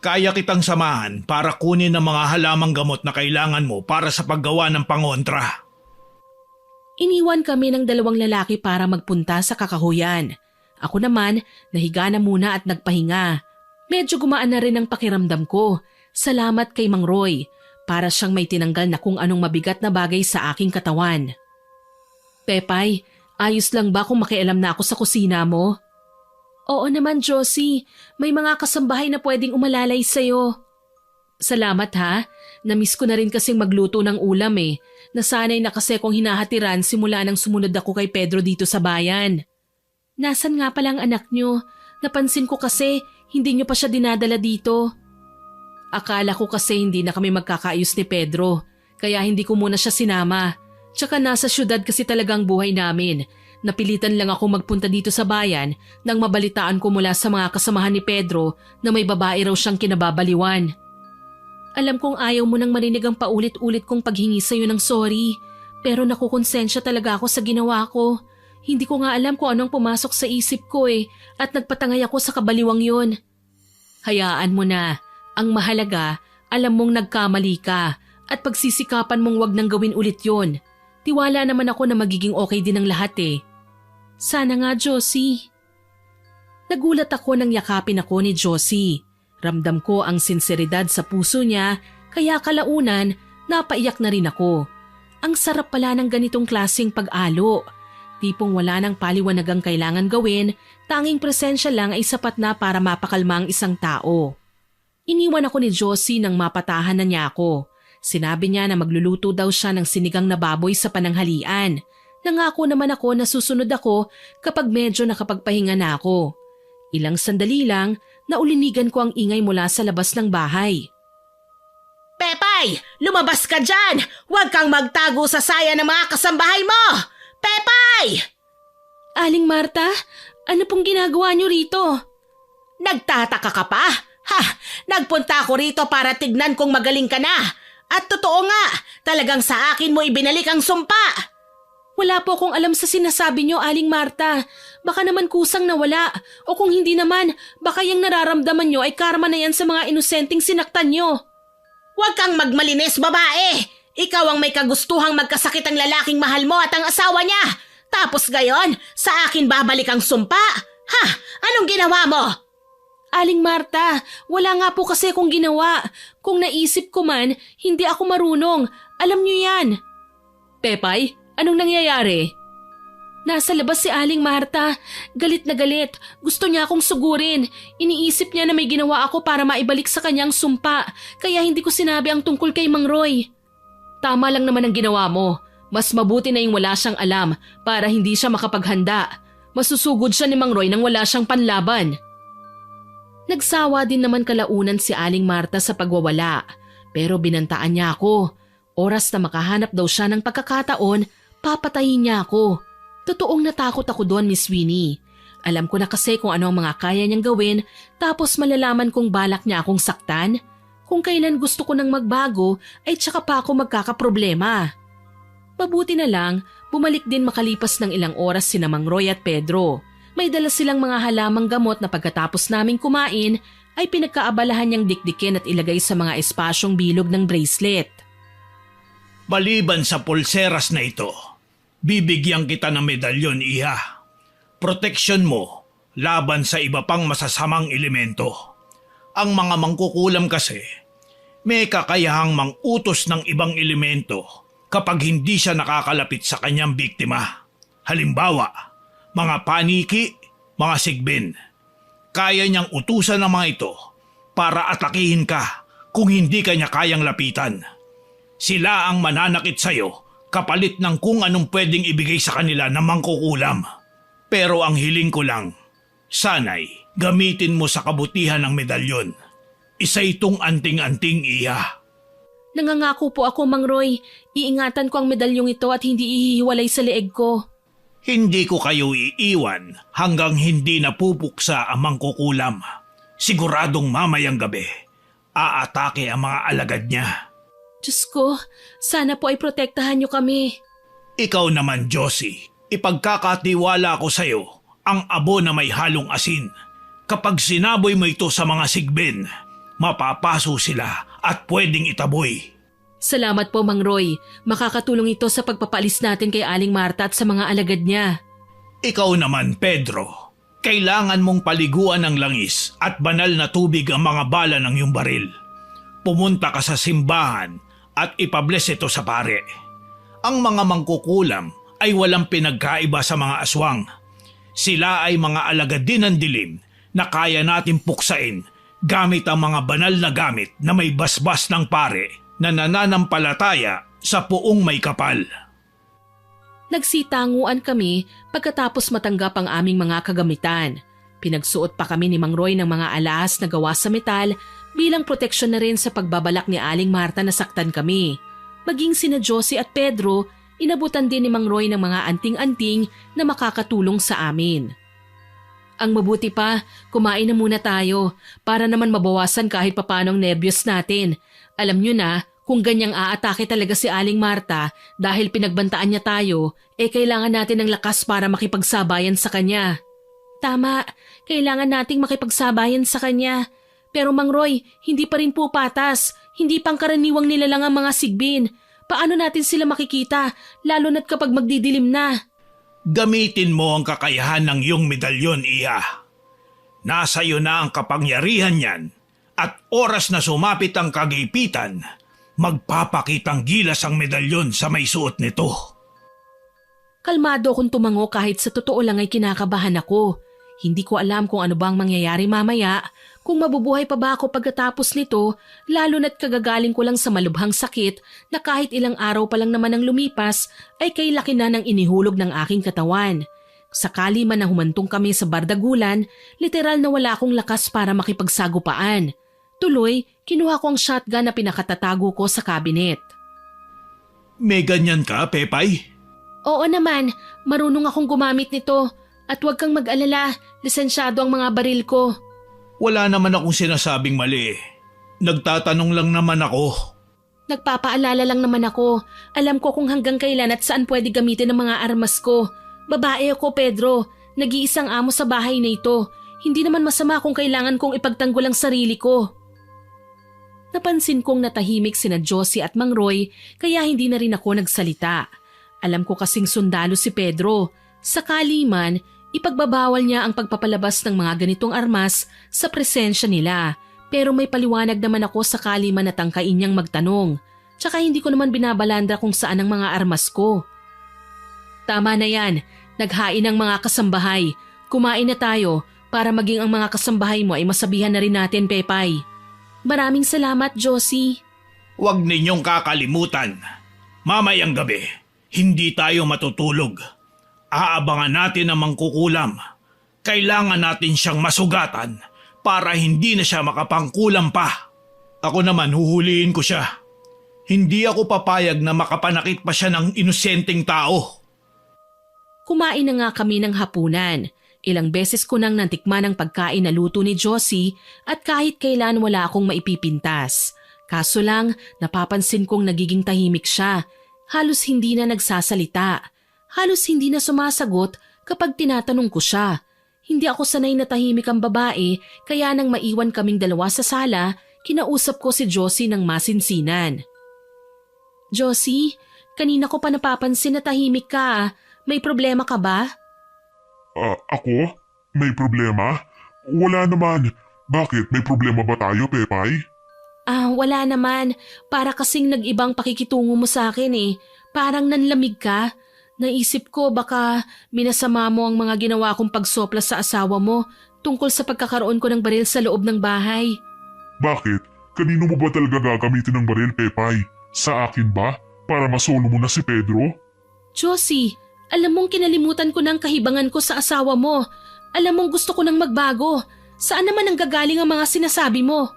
Kaya kitang samahan para kunin ang mga halamang gamot na kailangan mo para sa paggawa ng pangontra. Iniwan kami ng dalawang lalaki para magpunta sa kakahuyan. Ako naman, nahiga na muna at nagpahinga. Medyo gumaan na rin ang pakiramdam ko. Salamat kay Mang Roy. Para siyang may tinanggal na kung anong mabigat na bagay sa aking katawan. Pepay, ayos lang ba kung makialam na ako sa kusina mo? Oo naman, Josie. May mga kasambahay na pwedeng umalalay sa'yo. Salamat ha. Namiss ko na rin kasing magluto ng ulam eh. Nasanay na kasi kong hinahatiran simula nang sumunod ako kay Pedro dito sa bayan. Nasaan nga pala ang anak niyo? Napansin ko kasi hindi niyo pa siya dinadala dito. Akala ko kasi hindi na kami magkakaayos ni Pedro, kaya hindi ko muna siya sinama. Tsaka nasa syudad kasi talagang buhay namin. Napilitan lang ako magpunta dito sa bayan nang mabalitaan ko mula sa mga kasamahan ni Pedro na may babae raw siyang kinababaliwan. Alam kong ayaw mo nang marinig ang paulit-ulit kong paghingi sa'yo ng sorry, pero nakukonsensya talaga ako sa ginawa ko. Hindi ko nga alam kung anong pumasok sa isip ko at nagpatangay ako sa kabaliwang yon. Hayaan mo na. Ang mahalaga, alam mong nagkamali ka at pagsisikapan mong wag nang gawin ulit yon. Tiwala naman ako na magiging okay din ang lahat Sana nga, Josie. Nagulat ako nang yakapin ako ni Josie. Ramdam ko ang sinseridad sa puso niya, kaya kalaunan, napaiyak na rin ako. Ang sarap pala ng ganitong klaseng pag-alo. Tipong wala nang paliwanagang kailangan gawin, tanging presensya lang ay sapat na para mapakalma ang isang tao. Iniwan ako ni Josie nang mapatahan na niya ako. Sinabi niya na magluluto daw siya ng sinigang na baboy sa pananghalian. Nangako naman ako na susunod ako kapag medyo nakapagpahinga na ako. Ilang sandali lang, naulinigan ko ang ingay mula sa labas ng bahay. Pepay! Lumabas ka dyan! Huwag kang magtago sa saya ng mga kasambahay mo! Pepay! Aling Marta, ano pong ginagawa niyo rito? Nagtataka ka pa? Ha! Nagpunta ako rito para tignan kung magaling ka na. At totoo nga, talagang sa akin mo ibinalik ang sumpa. Wala po akong alam sa sinasabi niyo, Aling Marta. Baka naman kusang nawala. O kung hindi naman, baka yung nararamdaman niyo ay karma na yan sa mga inosenteng sinaktan niyo. Huwag kang magmalinis, babae! Ikaw ang may kagustuhang magkasakit ang lalaking mahal mo at ang asawa niya. Tapos gayon, sa akin babalik ang sumpa. Ha? Anong ginawa mo? Aling Marta, wala nga po kasi akong ginawa. Kung naisip ko man, hindi ako marunong. Alam niyo yan. Pepay, anong nangyayari? Nasa labas si Aling Marta. Galit na galit. Gusto niya akong sugurin. Iniisip niya na may ginawa ako para maibalik sa kanyang sumpa. Kaya hindi ko sinabi ang tungkol kay Mang Roy. Tama lang naman ang ginawa mo. Mas mabuti na yung wala siyang alam para hindi siya makapaghanda. Masusugod siya ni Mang Roy nang wala siyang panlaban. Nagsawa din naman kalaunan si Aling Marta sa pagwawala. Pero binantaan niya ako. Oras na makahanap daw siya ng pagkakataon, papatayin niya ako. Totoong natakot ako doon, Miss Winnie. Alam ko na kasi kung ano ang mga kaya niyang gawin, tapos malalaman kong balak niya akong saktan. Kung kailan gusto ko nang magbago, ay tsaka pa ako magkakaproblema. Mabuti na lang, bumalik din makalipas ng ilang oras sina Mang Roy at Pedro. May dala silang mga halamang gamot na pagkatapos naming kumain, ay pinagkaabalahan niyang dikdikin at ilagay sa mga espasyong bilog ng bracelet. Maliban sa pulseras na ito, bibigyan kita ng medalyon, Iha. Proteksyon mo laban sa iba pang masasamang elemento. Ang mga mangkukulam kasi, may kakayahang mangutos ng ibang elemento kapag hindi siya nakakalapit sa kanyang biktima. Halimbawa, mga paniki, mga sigbin. Kaya niyang utusan ng mga ito para atakihin ka kung hindi ka niya kayang lapitan. Sila ang mananakit sa'yo kapalit ng kung anong pwedeng ibigay sa kanila na mangkukulam. Pero ang hiling ko lang, sana'y gamitin mo sa kabutihan ng medalyon. Isa itong anting-anting iya. Nangangako po ako, Mang Roy. Iingatan ko ang medalyong ito at hindi ihihiwalay sa leeg ko. Hindi ko kayo iiwan hanggang hindi napupuksa ang mangkukulam. Siguradong mamayang gabi, aatake ang mga alagad niya. Diyos ko, sana po ay protektahan niyo kami. Ikaw naman, Josie, ipagkakatiwala ko sa'yo ang abo na may halong asin. Kapag sinaboy mo ito sa mga sigbin, mapapaso sila at pwedeng itaboy. Salamat po, Mang Roy. Makakatulong ito sa pagpapalis natin kay Aling Marta at sa mga alagad niya. Ikaw naman, Pedro, kailangan mong paliguan ng langis at banal na tubig ang mga bala ng iyong baril. Pumunta ka sa simbahan at ipabless ito sa pare. Ang mga mangkukulam ay walang pinagkaiba sa mga aswang. Sila ay mga alagad din ng dilim na kaya natin puksain gamit ang mga banal na gamit na may basbas ng pare na nananampalataya sa puong may kapal. Nagsitanguan kami pagkatapos matanggap ang aming mga kagamitan. Pinagsuot pa kami ni Mang Roy ng mga alahas na gawa sa metal bilang proteksyon na rin sa pagbabalak ni Aling Marta na saktan kami. Maging sina Josie at Pedro, inabutan din ni Mang Roy ng mga anting-anting na makakatulong sa amin. Ang mabuti pa, kumain na muna tayo para naman mabawasan kahit papaano ang nebyos natin. Alam nyo na, kung ganyang aatake talaga si Aling Marta dahil pinagbantaan niya tayo, kailangan natin ng lakas para makipagsabayan sa kanya. Tama, kailangan nating makipagsabayan sa kanya. Pero Mang Roy, hindi pa rin po patas. Hindi pangkaraniwang nilalang ang mga sigbin. Paano natin sila makikita, lalo na't kapag magdidilim na? Gamitin mo ang kakayahan ng iyong medalyon, Iha. Nasa iyo na ang kapangyarihan niyan at oras na sumapit ang kagipitan, magpapakitang gilas ang medalyon sa may suot nito. Kalmado akong tumango kahit sa totoo lang ay kinakabahan ako. Hindi ko alam kung ano bang mangyayari mamaya, kung mabubuhay pa ba ako pagkatapos nito, lalo na't kagagaling ko lang sa malubhang sakit na kahit ilang araw pa lang naman ang lumipas ay kay laki na ng inihulog ng aking katawan. Sakali man na humantong kami sa bardagulan, literal na wala akong lakas para makipagsagupaan. Tuloy, kinuha ko ang shotgun na pinakatatago ko sa cabinet. May ganyan ka, Pepay? Oo naman, marunong akong gumamit nito. At huwag kang mag-alala, lisensyado ang mga baril ko. Wala naman akong sinasabing mali. Nagtatanong lang naman ako. Nagpapaalala lang naman ako. Alam ko kung hanggang kailan at saan pwede gamitin ang mga armas ko. Babae ako, Pedro. Nag-iisang amo sa bahay na ito. Hindi naman masama kung kailangan kong ipagtanggol ang sarili ko. Napansin kong natahimik sina Josie at Mang Roy kaya hindi na rin ako nagsalita. Alam ko kasing sundalo si Pedro. Sakali man, ipagbabawal niya ang pagpapalabas ng mga ganitong armas sa presensya nila. Pero may paliwanag naman ako sakali man natangkain niyang magtanong. Tsaka hindi ko naman binabalandra kung saan ang mga armas ko. Tama na yan. Naghain ang mga kasambahay. Kumain na tayo para maging ang mga kasambahay mo ay masabihan na rin natin, Pepay. Maraming salamat, Josie. Huwag ninyong kakalimutan. Mamayang gabi, hindi tayo matutulog. Aabangan natin ang mangkukulam. Kailangan natin siyang masugatan para hindi na siya makapangkulam pa. Ako naman huhulihin ko siya. Hindi ako papayag na makapanakit pa siya ng inosenteng tao. Kumain na nga kami ng hapunan. Ilang beses ko nang natikman ang pagkain na luto ni Josie at kahit kailan wala akong maipipintas. Kaso lang, napapansin kong nagiging tahimik siya. Halos hindi na nagsasalita. Halos hindi na sumasagot kapag tinatanong ko siya. Hindi ako sanay na tahimik ang babae kaya nang maiwan kaming dalawa sa sala, kinausap ko si Josie ng masinsinan. Josie, kanina ko pa napapansin na tahimik ka. May problema ka ba? Ako? May problema? Wala naman. Bakit? May problema ba tayo, Pepay? Wala naman. Para kasing nag-ibang pakikitungo mo sa akin eh. Parang nanlamig ka. Naisip ko baka minasama mo ang mga ginawa kong pagsopla sa asawa mo tungkol sa pagkakaroon ko ng baril sa loob ng bahay. Bakit? Kanino mo ba talaga gagamitin ng baril, Pepay? Sa akin ba? Para masolo mo na si Pedro? Josie, alam mong kinalimutan ko ng kahibangan ko sa asawa mo. Alam mong gusto ko nang magbago. Saan naman ang gagaling ang mga sinasabi mo?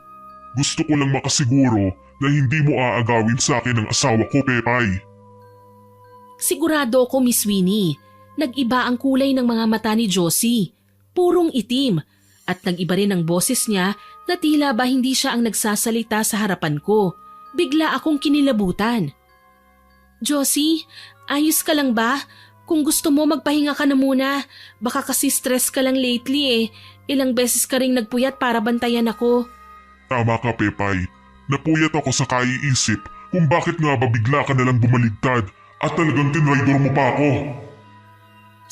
Gusto ko lang makasiguro na hindi mo aagawin sa akin ang asawa ko, Pepay. Sigurado ako, Miss Winnie. Nag-iba ang kulay ng mga mata ni Josie. Purong itim. At nag-iba rin ang boses niya na tila ba hindi siya ang nagsasalita sa harapan ko. Bigla akong kinilabutan. Josie, ayos ka lang ba? Kung gusto mo magpahinga ka na muna. Baka kasi stress ka lang lately eh. Ilang beses ka ring nagpuyat para bantayan ako. Tama ka, Pepay. Napuyat ako sa kaiisip kung bakit nga ba bigla ka nalang bumaligtad at talagang tinraidor mo pa ako.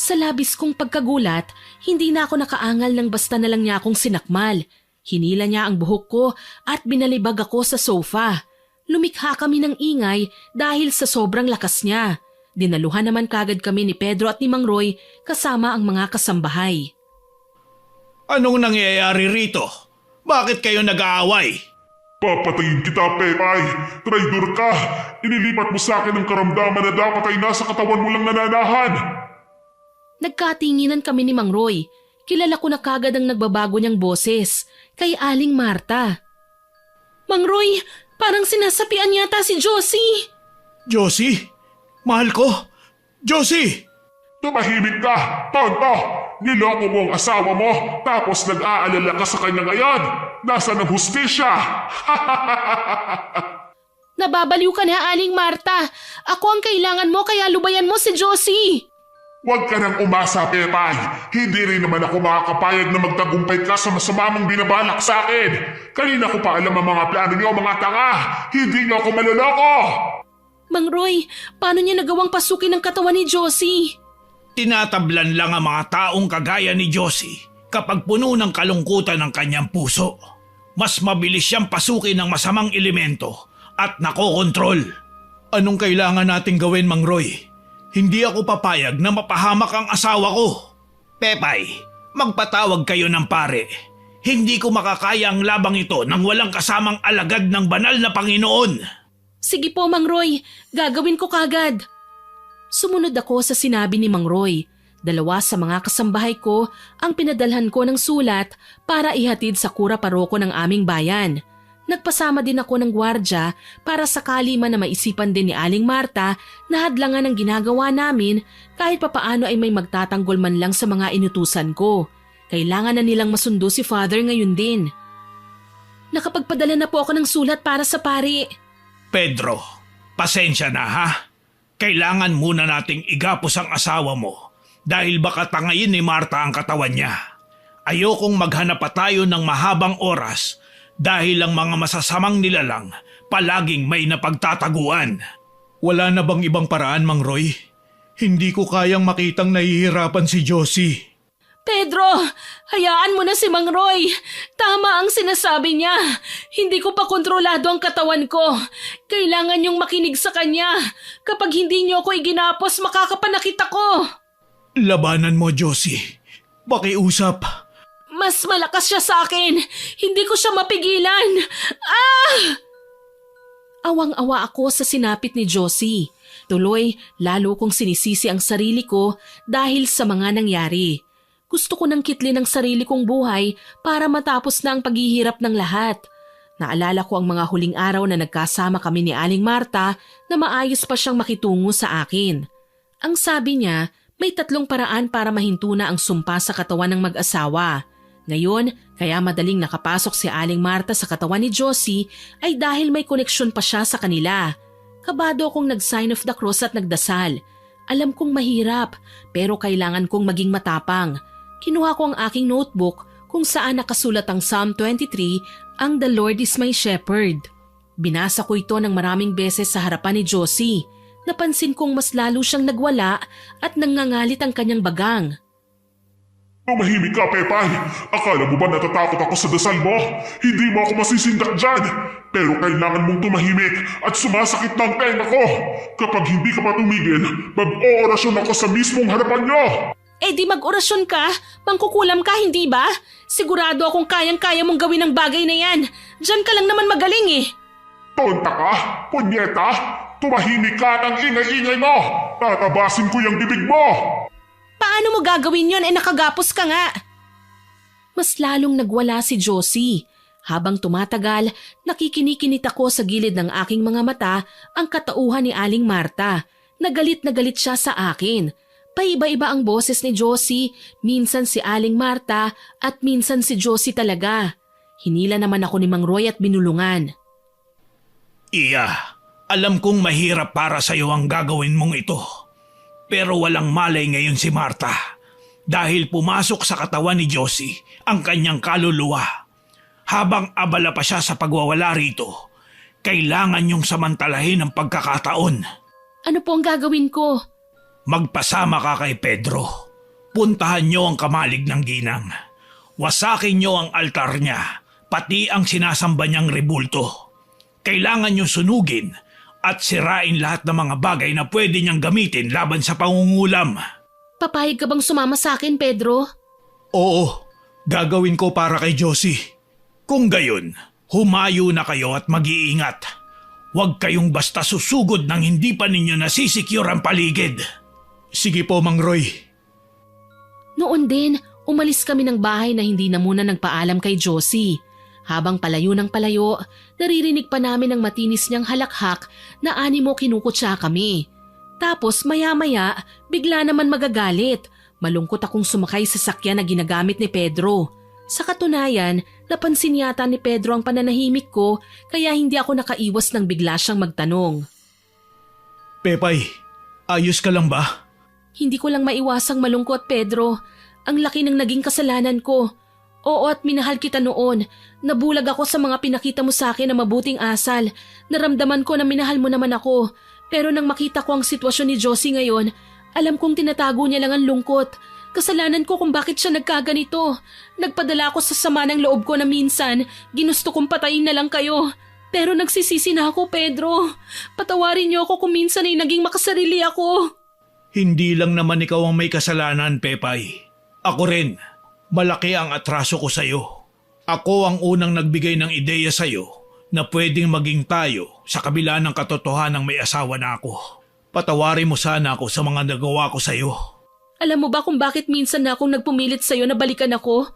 Sa labis kong pagkagulat, hindi na ako nakaangal nang basta na lang niya akong sinakmal. Hinila niya ang buhok ko at binalibag ako sa sofa. Lumikha kami ng ingay dahil sa sobrang lakas niya. Dinaluhan naman kagad kami ni Pedro at ni Mang Roy kasama ang mga kasambahay. Anong nangyayari rito? Bakit kayo nag-aaway? Papatayin kita, Pepay! Traidor ka! Inilipat mo sa akin ang karamdaman na dapat ay nasa katawan mo lang nananahan! Nagkatinginan kami ni Mang Roy. Kilala ko na kagad ang nagbabago niyang boses, kay Aling Marta. Mang Roy, parang sinasapian yata si Josie. Josie? Mahal ko? Josie! Tumahimik ka, tonto! Niloko mo ang asawa mo, tapos nag-aalala ka sa kanya ngayon! Nasaan ang hustisya? Nababaliw ka na, Aling Marta. Ako ang kailangan mo kaya lubayan mo si Josie. Huwag ka nang umasa, Pepay. Hindi rin naman ako makakapayag na magtagumpay ka sa masama mong binabalak sa akin. Kanina ko pa alam ang mga plano niyo, mga tanga. Hindi niyo ako maloloko. Mang Roy, paano niya nagawang pasukin ang katawan ni Josie? Tinatablan lang ang mga taong kagaya ni Josie kapag puno ng kalungkutan ng kanyang puso. Mas mabilis siyang pasukin ng masamang elemento at nakokontrol. Anong kailangan nating gawin, Mang Roy? Hindi ako papayag na mapahamak ang asawa ko. Pepay, magpatawag kayo ng pare. Hindi ko makakaya ang labang ito nang walang kasamang alagad ng banal na Panginoon. Sige po, Mang Roy. Gagawin ko kagad. Sumunod ako sa sinabi ni Mang Roy. Dalawa sa mga kasambahay ko ang pinadalhan ko ng sulat para ihatid sa kura paroko ng aming bayan. Nagpasama din ako ng gwardya para sakali man na maisipan din ni Aling Marta na hadlangan ang ginagawa namin kahit papaano ay may magtatanggol man lang sa mga inutusan ko. Kailangan na nilang masundo si Father ngayon din. Nakapagpadala na po ako ng sulat para sa pari. Pedro, pasensya na ha. Kailangan muna nating igapos ang asawa mo dahil baka tangayin ni Marta ang katawan niya. Ayokong maghanap pa tayo ng mahabang oras dahil ang mga masasamang nilalang palaging may napagtataguan. Wala na bang ibang paraan, Mang Roy? Hindi ko kayang makitang nahihirapan si Josie. Pedro, hayaan mo na si Mang Roy. Tama ang sinasabi niya. Hindi ko pa kontrolado ang katawan ko. Kailangan niyong makinig sa kanya. Kapag hindi niyo ako iginapos, makakapanakit ako. Labanan mo, Josie. Pakiusap. Mas malakas siya sa akin. Hindi ko siya mapigilan. Awang-awa ako sa sinapit ni Josie. Tuloy, lalo kong sinisisi ang sarili ko dahil sa mga nangyari. Gusto ko nang kitlin ang sarili kong buhay para matapos na ang paghihirap ng lahat. Naalala ko ang mga huling araw na nagkasama kami ni Aling Marta na maayos pa siyang makitungo sa akin. Ang sabi niya, may 3 paraan para mahinto na ang sumpa sa katawan ng mag-asawa. Ngayon, kaya madaling nakapasok si Aling Marta sa katawan ni Josie ay dahil may koneksyon pa siya sa kanila. Kabado akong nag-sign of the cross at nagdasal. Alam kong mahirap, pero kailangan kong maging matapang. Kinuha ko ang aking notebook kung saan nakasulat ang Psalm 23, ang The Lord is my shepherd. Binasa ko ito ng maraming beses sa harapan ni Josie. Napansin kong mas lalo siyang nagwala at nangangalit ang kanyang bagang. Tumahimik ka, Pepay. Akala mo ba natatakot ako sa dasal mo? Hindi mo ako masisindak dyan. Pero kailangan mong tumahimik at sumasakit ng tenga ko. Kapag hindi ka pa tumigil, mag-oorasyon ako sa mismong harapan nyo. Eh di mag-orasyon ka, mangkukulam ka, hindi ba? Sigurado akong kayang-kaya mong gawin ang bagay na yan. Diyan ka lang naman magaling eh. Tonta ka? Punyeta? Tumahimik ka ng ingay-ingay mo. Tatabasin ko yung bibig mo. Paano mo gagawin yon nakagapos ka nga? Mas lalong nagwala si Josie. Habang tumatagal, nakikinikinit ako sa gilid ng aking mga mata ang katauhan ni Aling Marta. Na galit siya sa akin. Paiba-iba ang boses ni Josie, minsan si Aling Marta at minsan si Josie talaga. Hinila naman ako ni Mang Roy at binulungan. Iya, alam kong mahirap para sa iyo ang gagawin mong ito. Pero walang malay ngayon si Marta dahil pumasok sa katawan ni Josie ang kanyang kaluluwa. Habang abala pa siya sa pagwawala rito, kailangan niyong samantalahin ang pagkakataon. Ano po ang gagawin ko? Magpasama ka kay Pedro. Puntahan niyo ang kamalig ng ginang. Wasakin niyo ang altar niya, pati ang sinasamba niyang rebulto. Kailangan niyo sunugin at sirain lahat ng mga bagay na pwede niyang gamitin laban sa pangungulam. Papayag ka bang sumama sa akin, Pedro? Oo, gagawin ko para kay Josie. Kung gayon, humayo na kayo at mag-iingat. Huwag kayong basta susugod nang hindi pa ninyo nasisecure ang paligid. Sige po, Mang Roy. Noon din, umalis kami ng bahay na hindi na muna nagpaalam kay Josie. Habang palayo ng palayo, naririnig pa namin ang matinis niyang halakhak na animo kinukutsa kami. Tapos maya-maya, bigla naman magagalit. Malungkot akong sumakay sa sakyan na ginagamit ni Pedro. Sa katunayan, napansin yata ni Pedro ang pananahimik ko kaya hindi ako nakaiwas nang bigla siyang magtanong. Pepay, ayos ka lang ba? Hindi ko lang maiwasang malungkot, Pedro. Ang laki ng naging kasalanan ko. Oo, at minahal kita noon. Nabulag ako sa mga pinakita mo sa akin na mabuting asal. Naramdaman ko na minahal mo naman ako. Pero nang makita ko ang sitwasyon ni Josie ngayon, alam kong tinatago niya lang ang lungkot. Kasalanan ko kung bakit siya nagkaganito. Nagpadala ako sa sama ng loob ko na minsan, ginusto kong patayin na lang kayo. Pero nagsisisi na ako, Pedro. Patawarin niyo ako kung minsan ay naging makasarili ako. Hindi lang naman ikaw ang may kasalanan, Pepay. Ako rin. Malaki ang atraso ko sa'yo. Ako ang unang nagbigay ng ideya sa'yo na pwedeng maging tayo sa kabila ng katotohanang may asawa na ako. Patawarin mo sana ako sa mga nagawa ko sa'yo. Alam mo ba kung bakit minsan na akong nagpumilit sa'yo na balikan ako?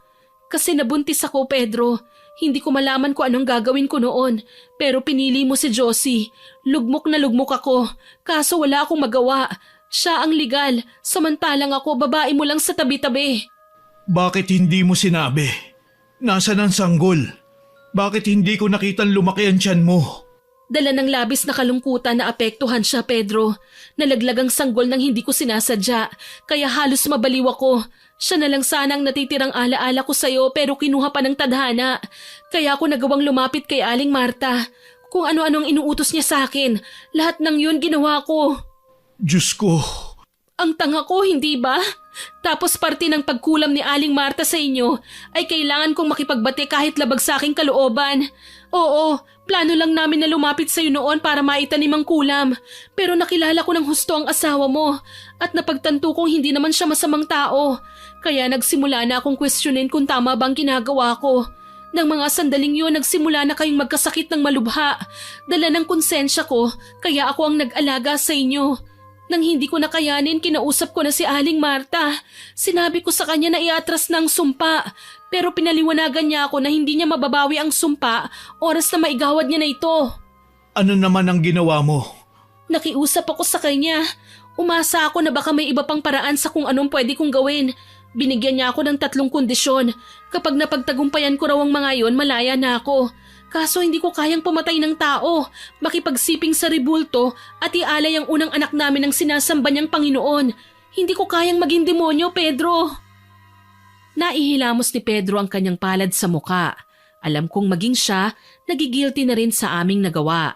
Kasi nabuntis ako, Pedro. Hindi ko malaman kung anong gagawin ko noon. Pero pinili mo si Josie. Lugmok na lugmok ako. Kaso wala akong magawa. Siya ang legal. Samantalang ako, babae mo lang sa tabi-tabi. Bakit hindi mo sinabi? Nasaan ang sanggol? Bakit hindi ko nakitang lumaki ang tiyan mo? Dala ng labis na kalungkutan na apektuhan siya, Pedro. Nalaglag ang sanggol nang hindi ko sinasadya, kaya halos mabaliw ako. Siya na lang sana ang natitirang alaala ko sa'yo pero kinuha pa ng tadhana. Kaya ako nagawang lumapit kay Aling Marta. Kung ano-anong inuutos niya sa akin, lahat ng yun ginawa ko. Diyos ko. Ang tanga ko, hindi ba? Tapos parte ng pagkulam ni Aling Marta sa inyo ay kailangan kong makipagbate kahit labag sa aking kalooban. Oo, plano lang namin na lumapit sa iyo noon para maitanim ang kulam. Pero nakilala ko ng husto ang asawa mo at napagtanto kong hindi naman siya masamang tao. Kaya nagsimula na akong questionin kung tama bang ginagawa ko. Nang mga sandaling yun, nagsimula na kayong magkasakit ng malubha. Dala ng konsensya ko, kaya ako ang nag-alaga sa inyo. Nang hindi ko nakayanin, kinausap ko na si Aling Marta. Sinabi ko sa kanya na iatras ng sumpa. Pero pinaliwanagan niya ako na hindi niya mababawi ang sumpa oras na maigawad niya na ito. Ano naman ang ginawa mo? Nakiusap ako sa kanya. Umasa ako na baka may iba pang paraan sa kung anong pwede kong gawin. Binigyan niya ako ng 3 kondisyon. Kapag napagtagumpayan ko raw ang mga yon, malaya na ako. Kaso hindi ko kayang pumatay ng tao, makipagsiping sa rebulto at ialay ang unang anak namin ng sinasamba niyang Panginoon. Hindi ko kayang maging demonyo, Pedro. Naihilamos ni Pedro ang kanyang palad sa muka. Alam kong maging siya, nagigilty na rin sa aming nagawa.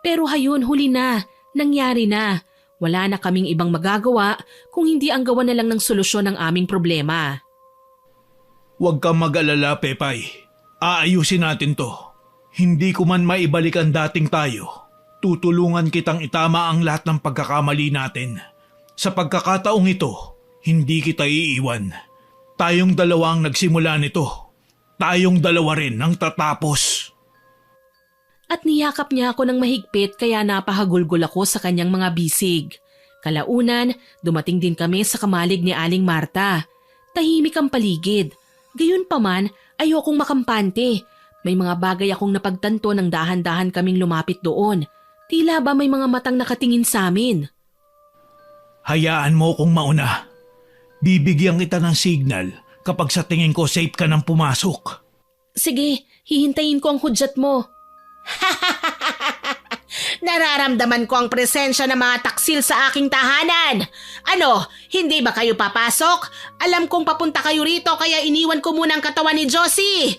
Pero hayun, huli na, nangyari na. Wala na kaming ibang magagawa kung hindi ang gawa na lang ng solusyon ng aming problema. Huwag kang mag-alala, Pepay. Aayusin natin to. Hindi ko man maibalik ang dating tayo. Tutulungan kitang itama ang lahat ng pagkakamali natin. Sa pagkakataong ito, hindi kita iiwan. Tayong dalawa ang nagsimula nito. Tayong dalawa rin ang tatapos. At niyakap niya ako ng mahigpit kaya napahagulgol ako sa kanyang mga bisig. Kalaunan, dumating din kami sa kamalig ni Aling Marta. Tahimik ang paligid. Gayunpaman, ayokong makampante. May mga bagay akong napagtanto ng dahan-dahan kaming lumapit doon. Tila ba may mga matang nakatingin sa amin? Hayaan mo kung mauna. Bibigyan kita ng signal kapag sa tingin ko safe ka nang pumasok. Sige, hihintayin ko ang hudyat mo. Nararamdaman ko ang presensya ng mga taksil sa aking tahanan. Ano, hindi ba kayo papasok? Alam kong papunta kayo rito kaya iniwan ko muna ang katawan ni Josie.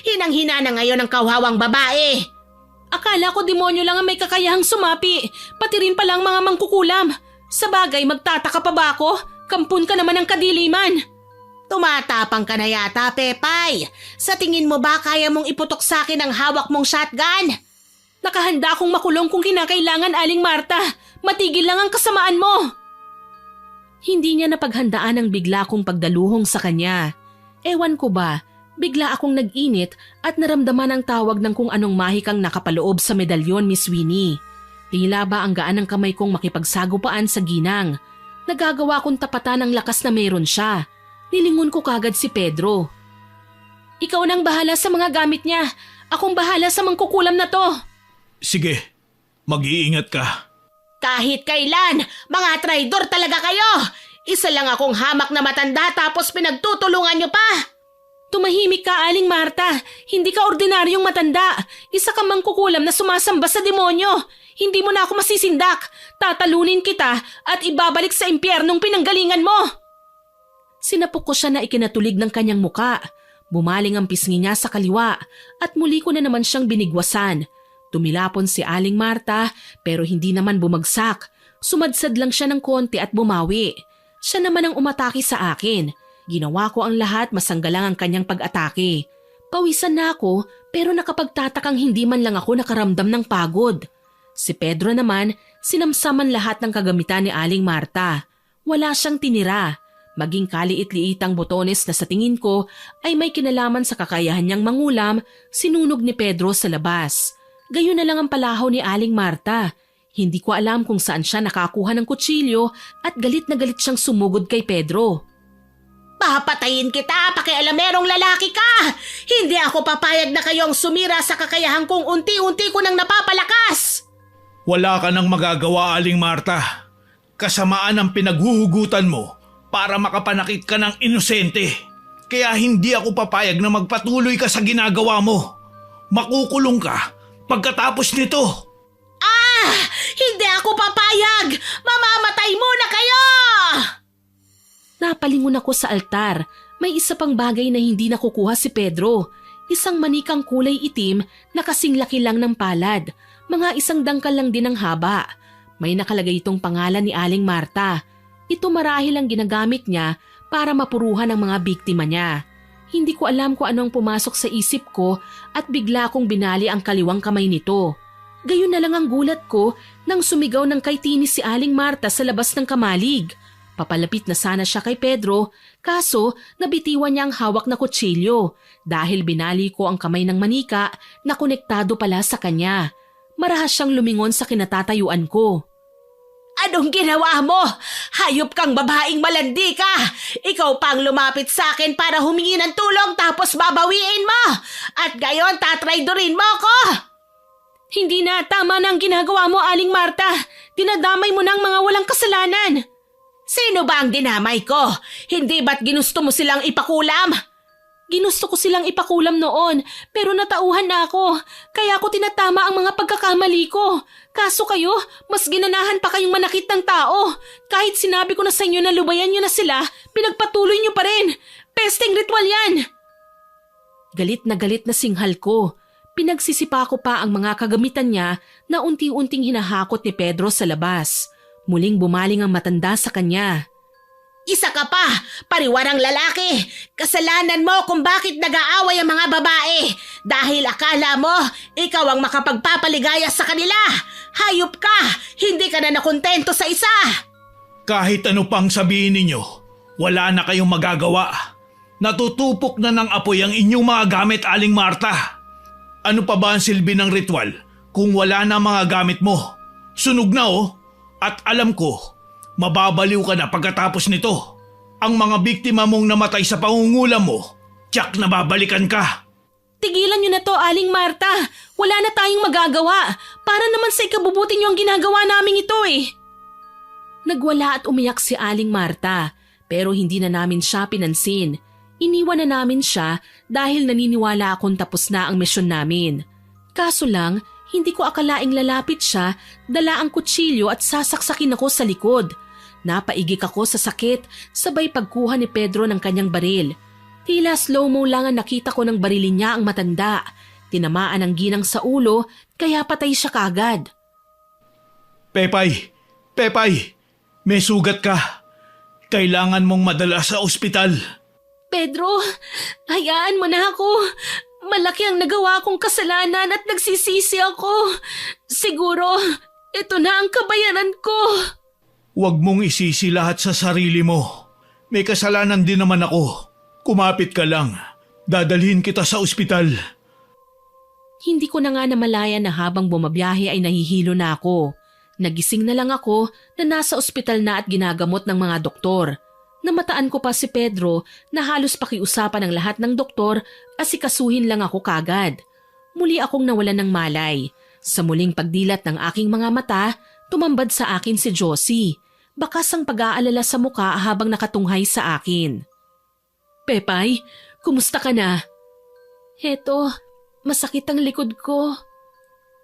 Hinang-hina na ngayon ang kawhawang babae. Akala ko demonyo lang ang may kakayahang sumapi, pati rin palang mga mangkukulam. Sa bagay, magtataka pa ba ako? Kampun ka naman ng kadiliman. Tumatapang ka na yata, Pepay. Sa tingin mo ba kaya mong iputok sa akin ang hawak mong shotgun? Nakahanda akong makulong kung kinakailangan, Aling Marta. Matigil lang ang kasamaan mo. Hindi niya napaghandaan ang bigla kong pagdaluhong sa kanya. Ewan ko ba, bigla akong nag-init at naramdaman ang tawag ng kung anong mahikang nakapaloob sa medalyon, Miss Winnie. Tila ba ang gaan ng kamay kong makipagsagupaan sa ginang. Nagagawa kong tapatan ang lakas na meron siya. Nilingon ko kagad si Pedro. Ikaw nang bahala sa mga gamit niya. Akong bahala sa mangkukulam na to. Sige, mag-iingat ka. Kahit kailan, mga traidor talaga kayo. Isa lang akong hamak na matanda tapos pinagtutulungan niyo pa. Tumahimik ka, Aling Marta. Hindi ka ordinaryong matanda. Isa ka mangkukulam na sumasamba sa demonyo. Hindi mo na ako masisindak. Tatalunin kita at ibabalik sa impyernong pinanggalingan mo. Sinapok ko siya na ikinatulig ng kanyang muka. Bumaling ang pisngi niya sa kaliwa at muli ko na naman siyang binigwasan. Tumilapon si Aling Marta pero hindi naman bumagsak. Sumadsad lang siya ng konti at bumawi. Siya naman ang umatake sa akin. Ginawa ko ang lahat masanggalang ang kanyang pag-atake. Pawisan na ako pero nakapagtatakang hindi man lang ako nakaramdam ng pagod. Si Pedro naman, sinamsaman lahat ng kagamitan ni Aling Marta. Wala siyang tinira. Maging kaliit-liitang botones na sa tingin ko ay may kinalaman sa kakayahan niyang mangulam, sinunog ni Pedro sa labas. Gayon na lang ang palahaw ni Aling Marta. Hindi ko alam kung saan siya nakakuha ng kutsilyo at galit na galit siyang sumugod kay Pedro. Papatayin kita, pakialamerong lalaki ka! Hindi ako papayag na kayong sumira sa kakayahan kong unti-unti ko nang napapalakas! Wala ka nang magagawa, Aling Marta. Kasamaan ang pinaghuhugutan mo para makapanakit ka ng inosente. Kaya hindi ako papayag na magpatuloy ka sa ginagawa mo. Makukulong ka pagkatapos nito. Hindi ako papayag! Mamamatay muna kayo! Napalingon ako sa altar. May isa pang bagay na hindi nakukuha si Pedro. Isang manikang kulay itim na kasing laki lang ng palad. Mga isang dangkal lang din ang haba. May nakalagay itong pangalan ni Aling Marta. Ito marahil ang ginagamit niya para mapuruhan ang mga biktima niya. Hindi ko alam kung ano ang pumasok sa isip ko at bigla kong binali ang kaliwang kamay nito. Gayon na lang ang gulat ko nang sumigaw ng kay Tinis si Aling Marta sa labas ng kamalig. Papalapit na sana siya kay Pedro, kaso nabitiwan niya ang hawak na kutsilyo dahil binali ko ang kamay ng manika na konektado pala sa kanya. Marahas siyang lumingon sa kinatatayuan ko. Anong ginawa mo? Hayop kang babaeng malandi ka! Ikaw pang lumapit sa akin para humingi ng tulong tapos babawiin mo! At gayon tatraydorin mo ko! Hindi na, tama na ang ginagawa mo, Aling Marta. Dinadamay mo na ang mga walang kasalanan. Sino ba ang dinamay ko? Hindi ba't ginusto mo silang ipakulam? Ginusto ko silang ipakulam noon pero natauhan na ako. Kaya ako tinatama ang mga pagkakamali ko. Kaso kayo, mas ginanahan pa kayong manakit ng tao. Kahit sinabi ko na sa inyo na lubayan nyo na sila, pinagpatuloy nyo pa rin. Pesteng ritual yan. Galit na singhal ko. Pinagsisipa ko pa ang mga kagamitan niya na unti-unting hinahakot ni Pedro sa labas. Muling bumaling ang matanda sa kanya. Isa ka pa, pariwarang lalaki. Kasalanan mo kung bakit nag-aaway ang mga babae. Dahil akala mo, ikaw ang makapagpapaligaya sa kanila. Hayop ka, hindi ka na nakontento sa isa. Kahit ano pang sabihin ninyo, wala na kayong magagawa. Natutupok na ng apoy ang inyong mga gamit, Aling Marta. Ano pa ba ang silbi ng ritual kung wala na mga gamit mo? Sunog na oh. At alam ko, mababaliw ka na pagkatapos nito. Ang mga biktima mong namatay sa pangungulam mo, tiyak na babalikan ka. Tigilan niyo na to, Aling Marta. Wala na tayong magagawa. Para naman sa ikabubuti niyo ang ginagawa namin ito eh. Nagwala at umiyak si Aling Marta, pero hindi na namin siya pinansin. Iniwan na namin siya dahil naniniwala akong tapos na ang misyon namin. Kaso lang, hindi ko akalaing lalapit siya, dala ang kutsilyo at sasaksakin ako sa likod. Napaigik ako sa sakit, sabay pagkuha ni Pedro ng kanyang baril. Tila slow-mo lang ang nakita ko ng barilin niya ang matanda. Tinamaan ang ginang sa ulo, kaya patay siya kagad. Pepay, may sugat ka. Kailangan mong madala sa ospital. Pedro, hayaan mo na ako. Malaki ang nagawa kong kasalanan at nagsisisi ako. Siguro, ito na ang kabayaran ko. Huwag mong isisi lahat sa sarili mo. May kasalanan din naman ako. Kumapit ka lang. Dadalhin kita sa ospital. Hindi ko na nga namalayan na habang bumabiyahe ay nahihilo na ako. Nagising na lang ako na nasa ospital na at ginagamot ng mga doktor. Namataan ko pa si Pedro na halos pakiusapan ng lahat ng doktor, asikasuhin lang ako kagad. Muli akong nawalan ng malay. Sa muling pagdilat ng aking mga mata, tumambad sa akin si Josie. Bakas ang pag-aalala sa muka habang nakatunghay sa akin. Pepay, kumusta ka na? Heto, masakit ang likod ko.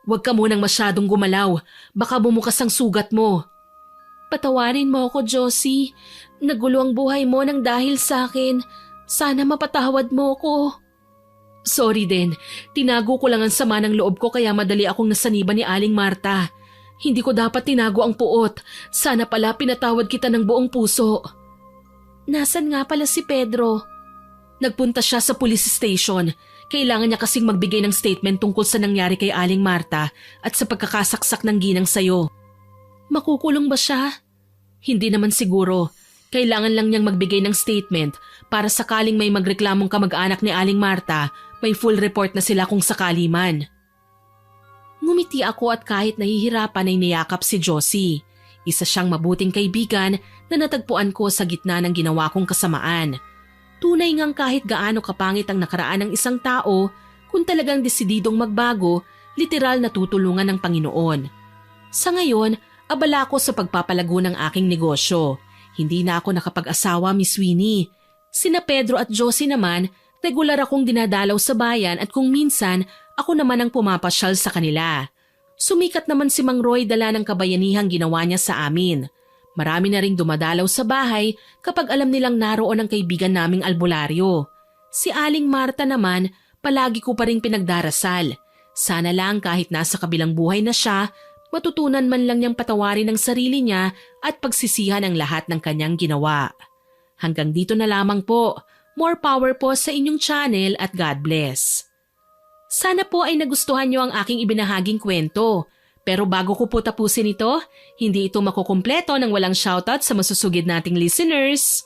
Huwag ka munang masyadong gumalaw, baka bumukas ang sugat mo. Patawarin mo ako, Josie. Nagulo ang buhay mo nang dahil sa akin. Sana mapatawad mo ko. Sorry din. Tinago ko lang ang sama ng loob ko kaya madali akong nasaniba ni Aling Marta. Hindi ko dapat tinago ang puot. Sana pala pinatawad kita ng buong puso. Nasaan nga pala si Pedro? Nagpunta siya sa police station. Kailangan niya kasing magbigay ng statement tungkol sa nangyari kay Aling Marta at sa pagkakasaksak ng ginang sayo. Makukulong ba siya? Hindi naman siguro. Kailangan lang niyang magbigay ng statement para sakaling may magreklamong kamag-anak ni Aling Marta, may full report na sila kung sakali man. Ngumiti ako at kahit nahihirapan ay niyakap si Josie. Isa siyang mabuting kaibigan na natagpuan ko sa gitna ng ginawa kong kasamaan. Tunay ngang kahit gaano kapangit ang nakaraan ng isang tao, kung talagang desididong magbago, literal na tutulungan ng Panginoon. Sa ngayon, abala ko sa pagpapalago ng aking negosyo. Hindi na ako nakapag-asawa, Miss Winnie. Sina Pedro at Josie naman, regular akong dinadalaw sa bayan at kung minsan, ako naman ang pumapasyal sa kanila. Sumikat naman si Mang Roy dala ng kabayanihang ginawa niya sa amin. Marami na ring dumadalaw sa bahay kapag alam nilang naroon ang kaibigan naming albularyo. Si Aling Marta naman, palagi ko pa ring pinagdarasal. Sana lang kahit nasa kabilang buhay na siya, matutunan man lang niyang patawarin ang sarili niya at pagsisihan ang lahat ng kanyang ginawa. Hanggang dito na lamang po. More power po sa inyong channel at God bless. Sana po ay nagustuhan niyo ang aking ibinahaging kwento. Pero bago ko po tapusin ito, hindi ito makukumpleto nang walang shoutout sa masusugid nating listeners.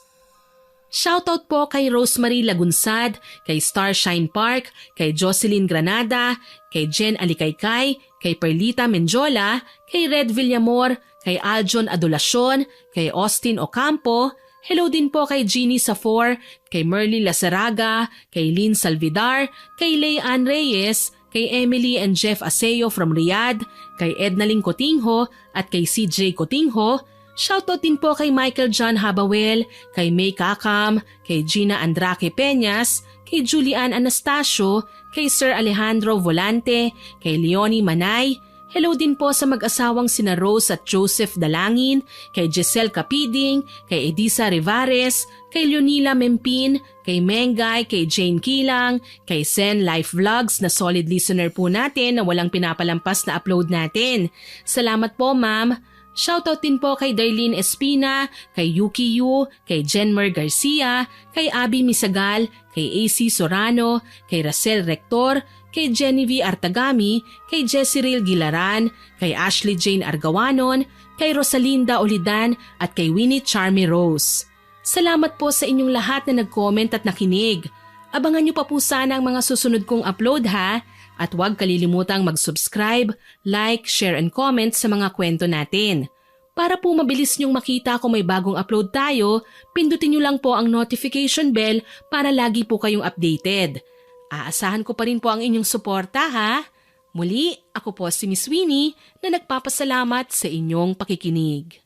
Shoutout po kay Rosemary Lagunsad, kay Starshine Park, kay Jocelyn Granada, kay Jen Alikaykay, kay Perlita Menjola, kay Red Villamor, kay Aljon Adolacion, kay Austin Ocampo, hello din po kay Jeannie Safor, kay Merly Lasaraga, kay Lynn Salvidar, kay Leanne Reyes, kay Emily and Jeff Aseo from Riyadh, kay Ednaling Cotingho at kay CJ Cotingho. Shoutout din po kay Michael John Habawel, kay May Kakam, kay Gina Andraque Peñas, kay Julian Anastasio, kay Sir Alejandro Volante, kay Leonie Manay. Hello din po sa mag-asawang sina Rose at Joseph Dalangin, kay Giselle Capiding, kay Edisa Rivares, kay Leonila Mempin, kay Mengay, kay Jane Kilang, kay Sen Life Vlogs na solid listener po natin na walang pinapalampas na upload natin. Salamat po, ma'am. Shoutout din po kay Darlene Espina, kay Yuki Yu, kay Jenmer Garcia, kay Abby Misagal, kay AC Sorano, kay Racel Rector, kay Genevieve Artagami, kay Jessiril Gilaran, kay Ashley Jane Argawanon, kay Rosalinda Olidan at kay Winnie Charmy Rose. Salamat po sa inyong lahat na nag-comment at nakinig. Abangan niyo pa po sana ang mga susunod kong upload ha. At huwag kalilimutang mag-subscribe, like, share and comment sa mga kwento natin. Para po mabilis niyong makita kung may bagong upload tayo, pindutin niyo lang po ang notification bell para lagi po kayong updated. Aasahan ko pa rin po ang inyong suporta ha. Muli, ako po si Miss Winnie na nagpapasalamat sa inyong pakikinig.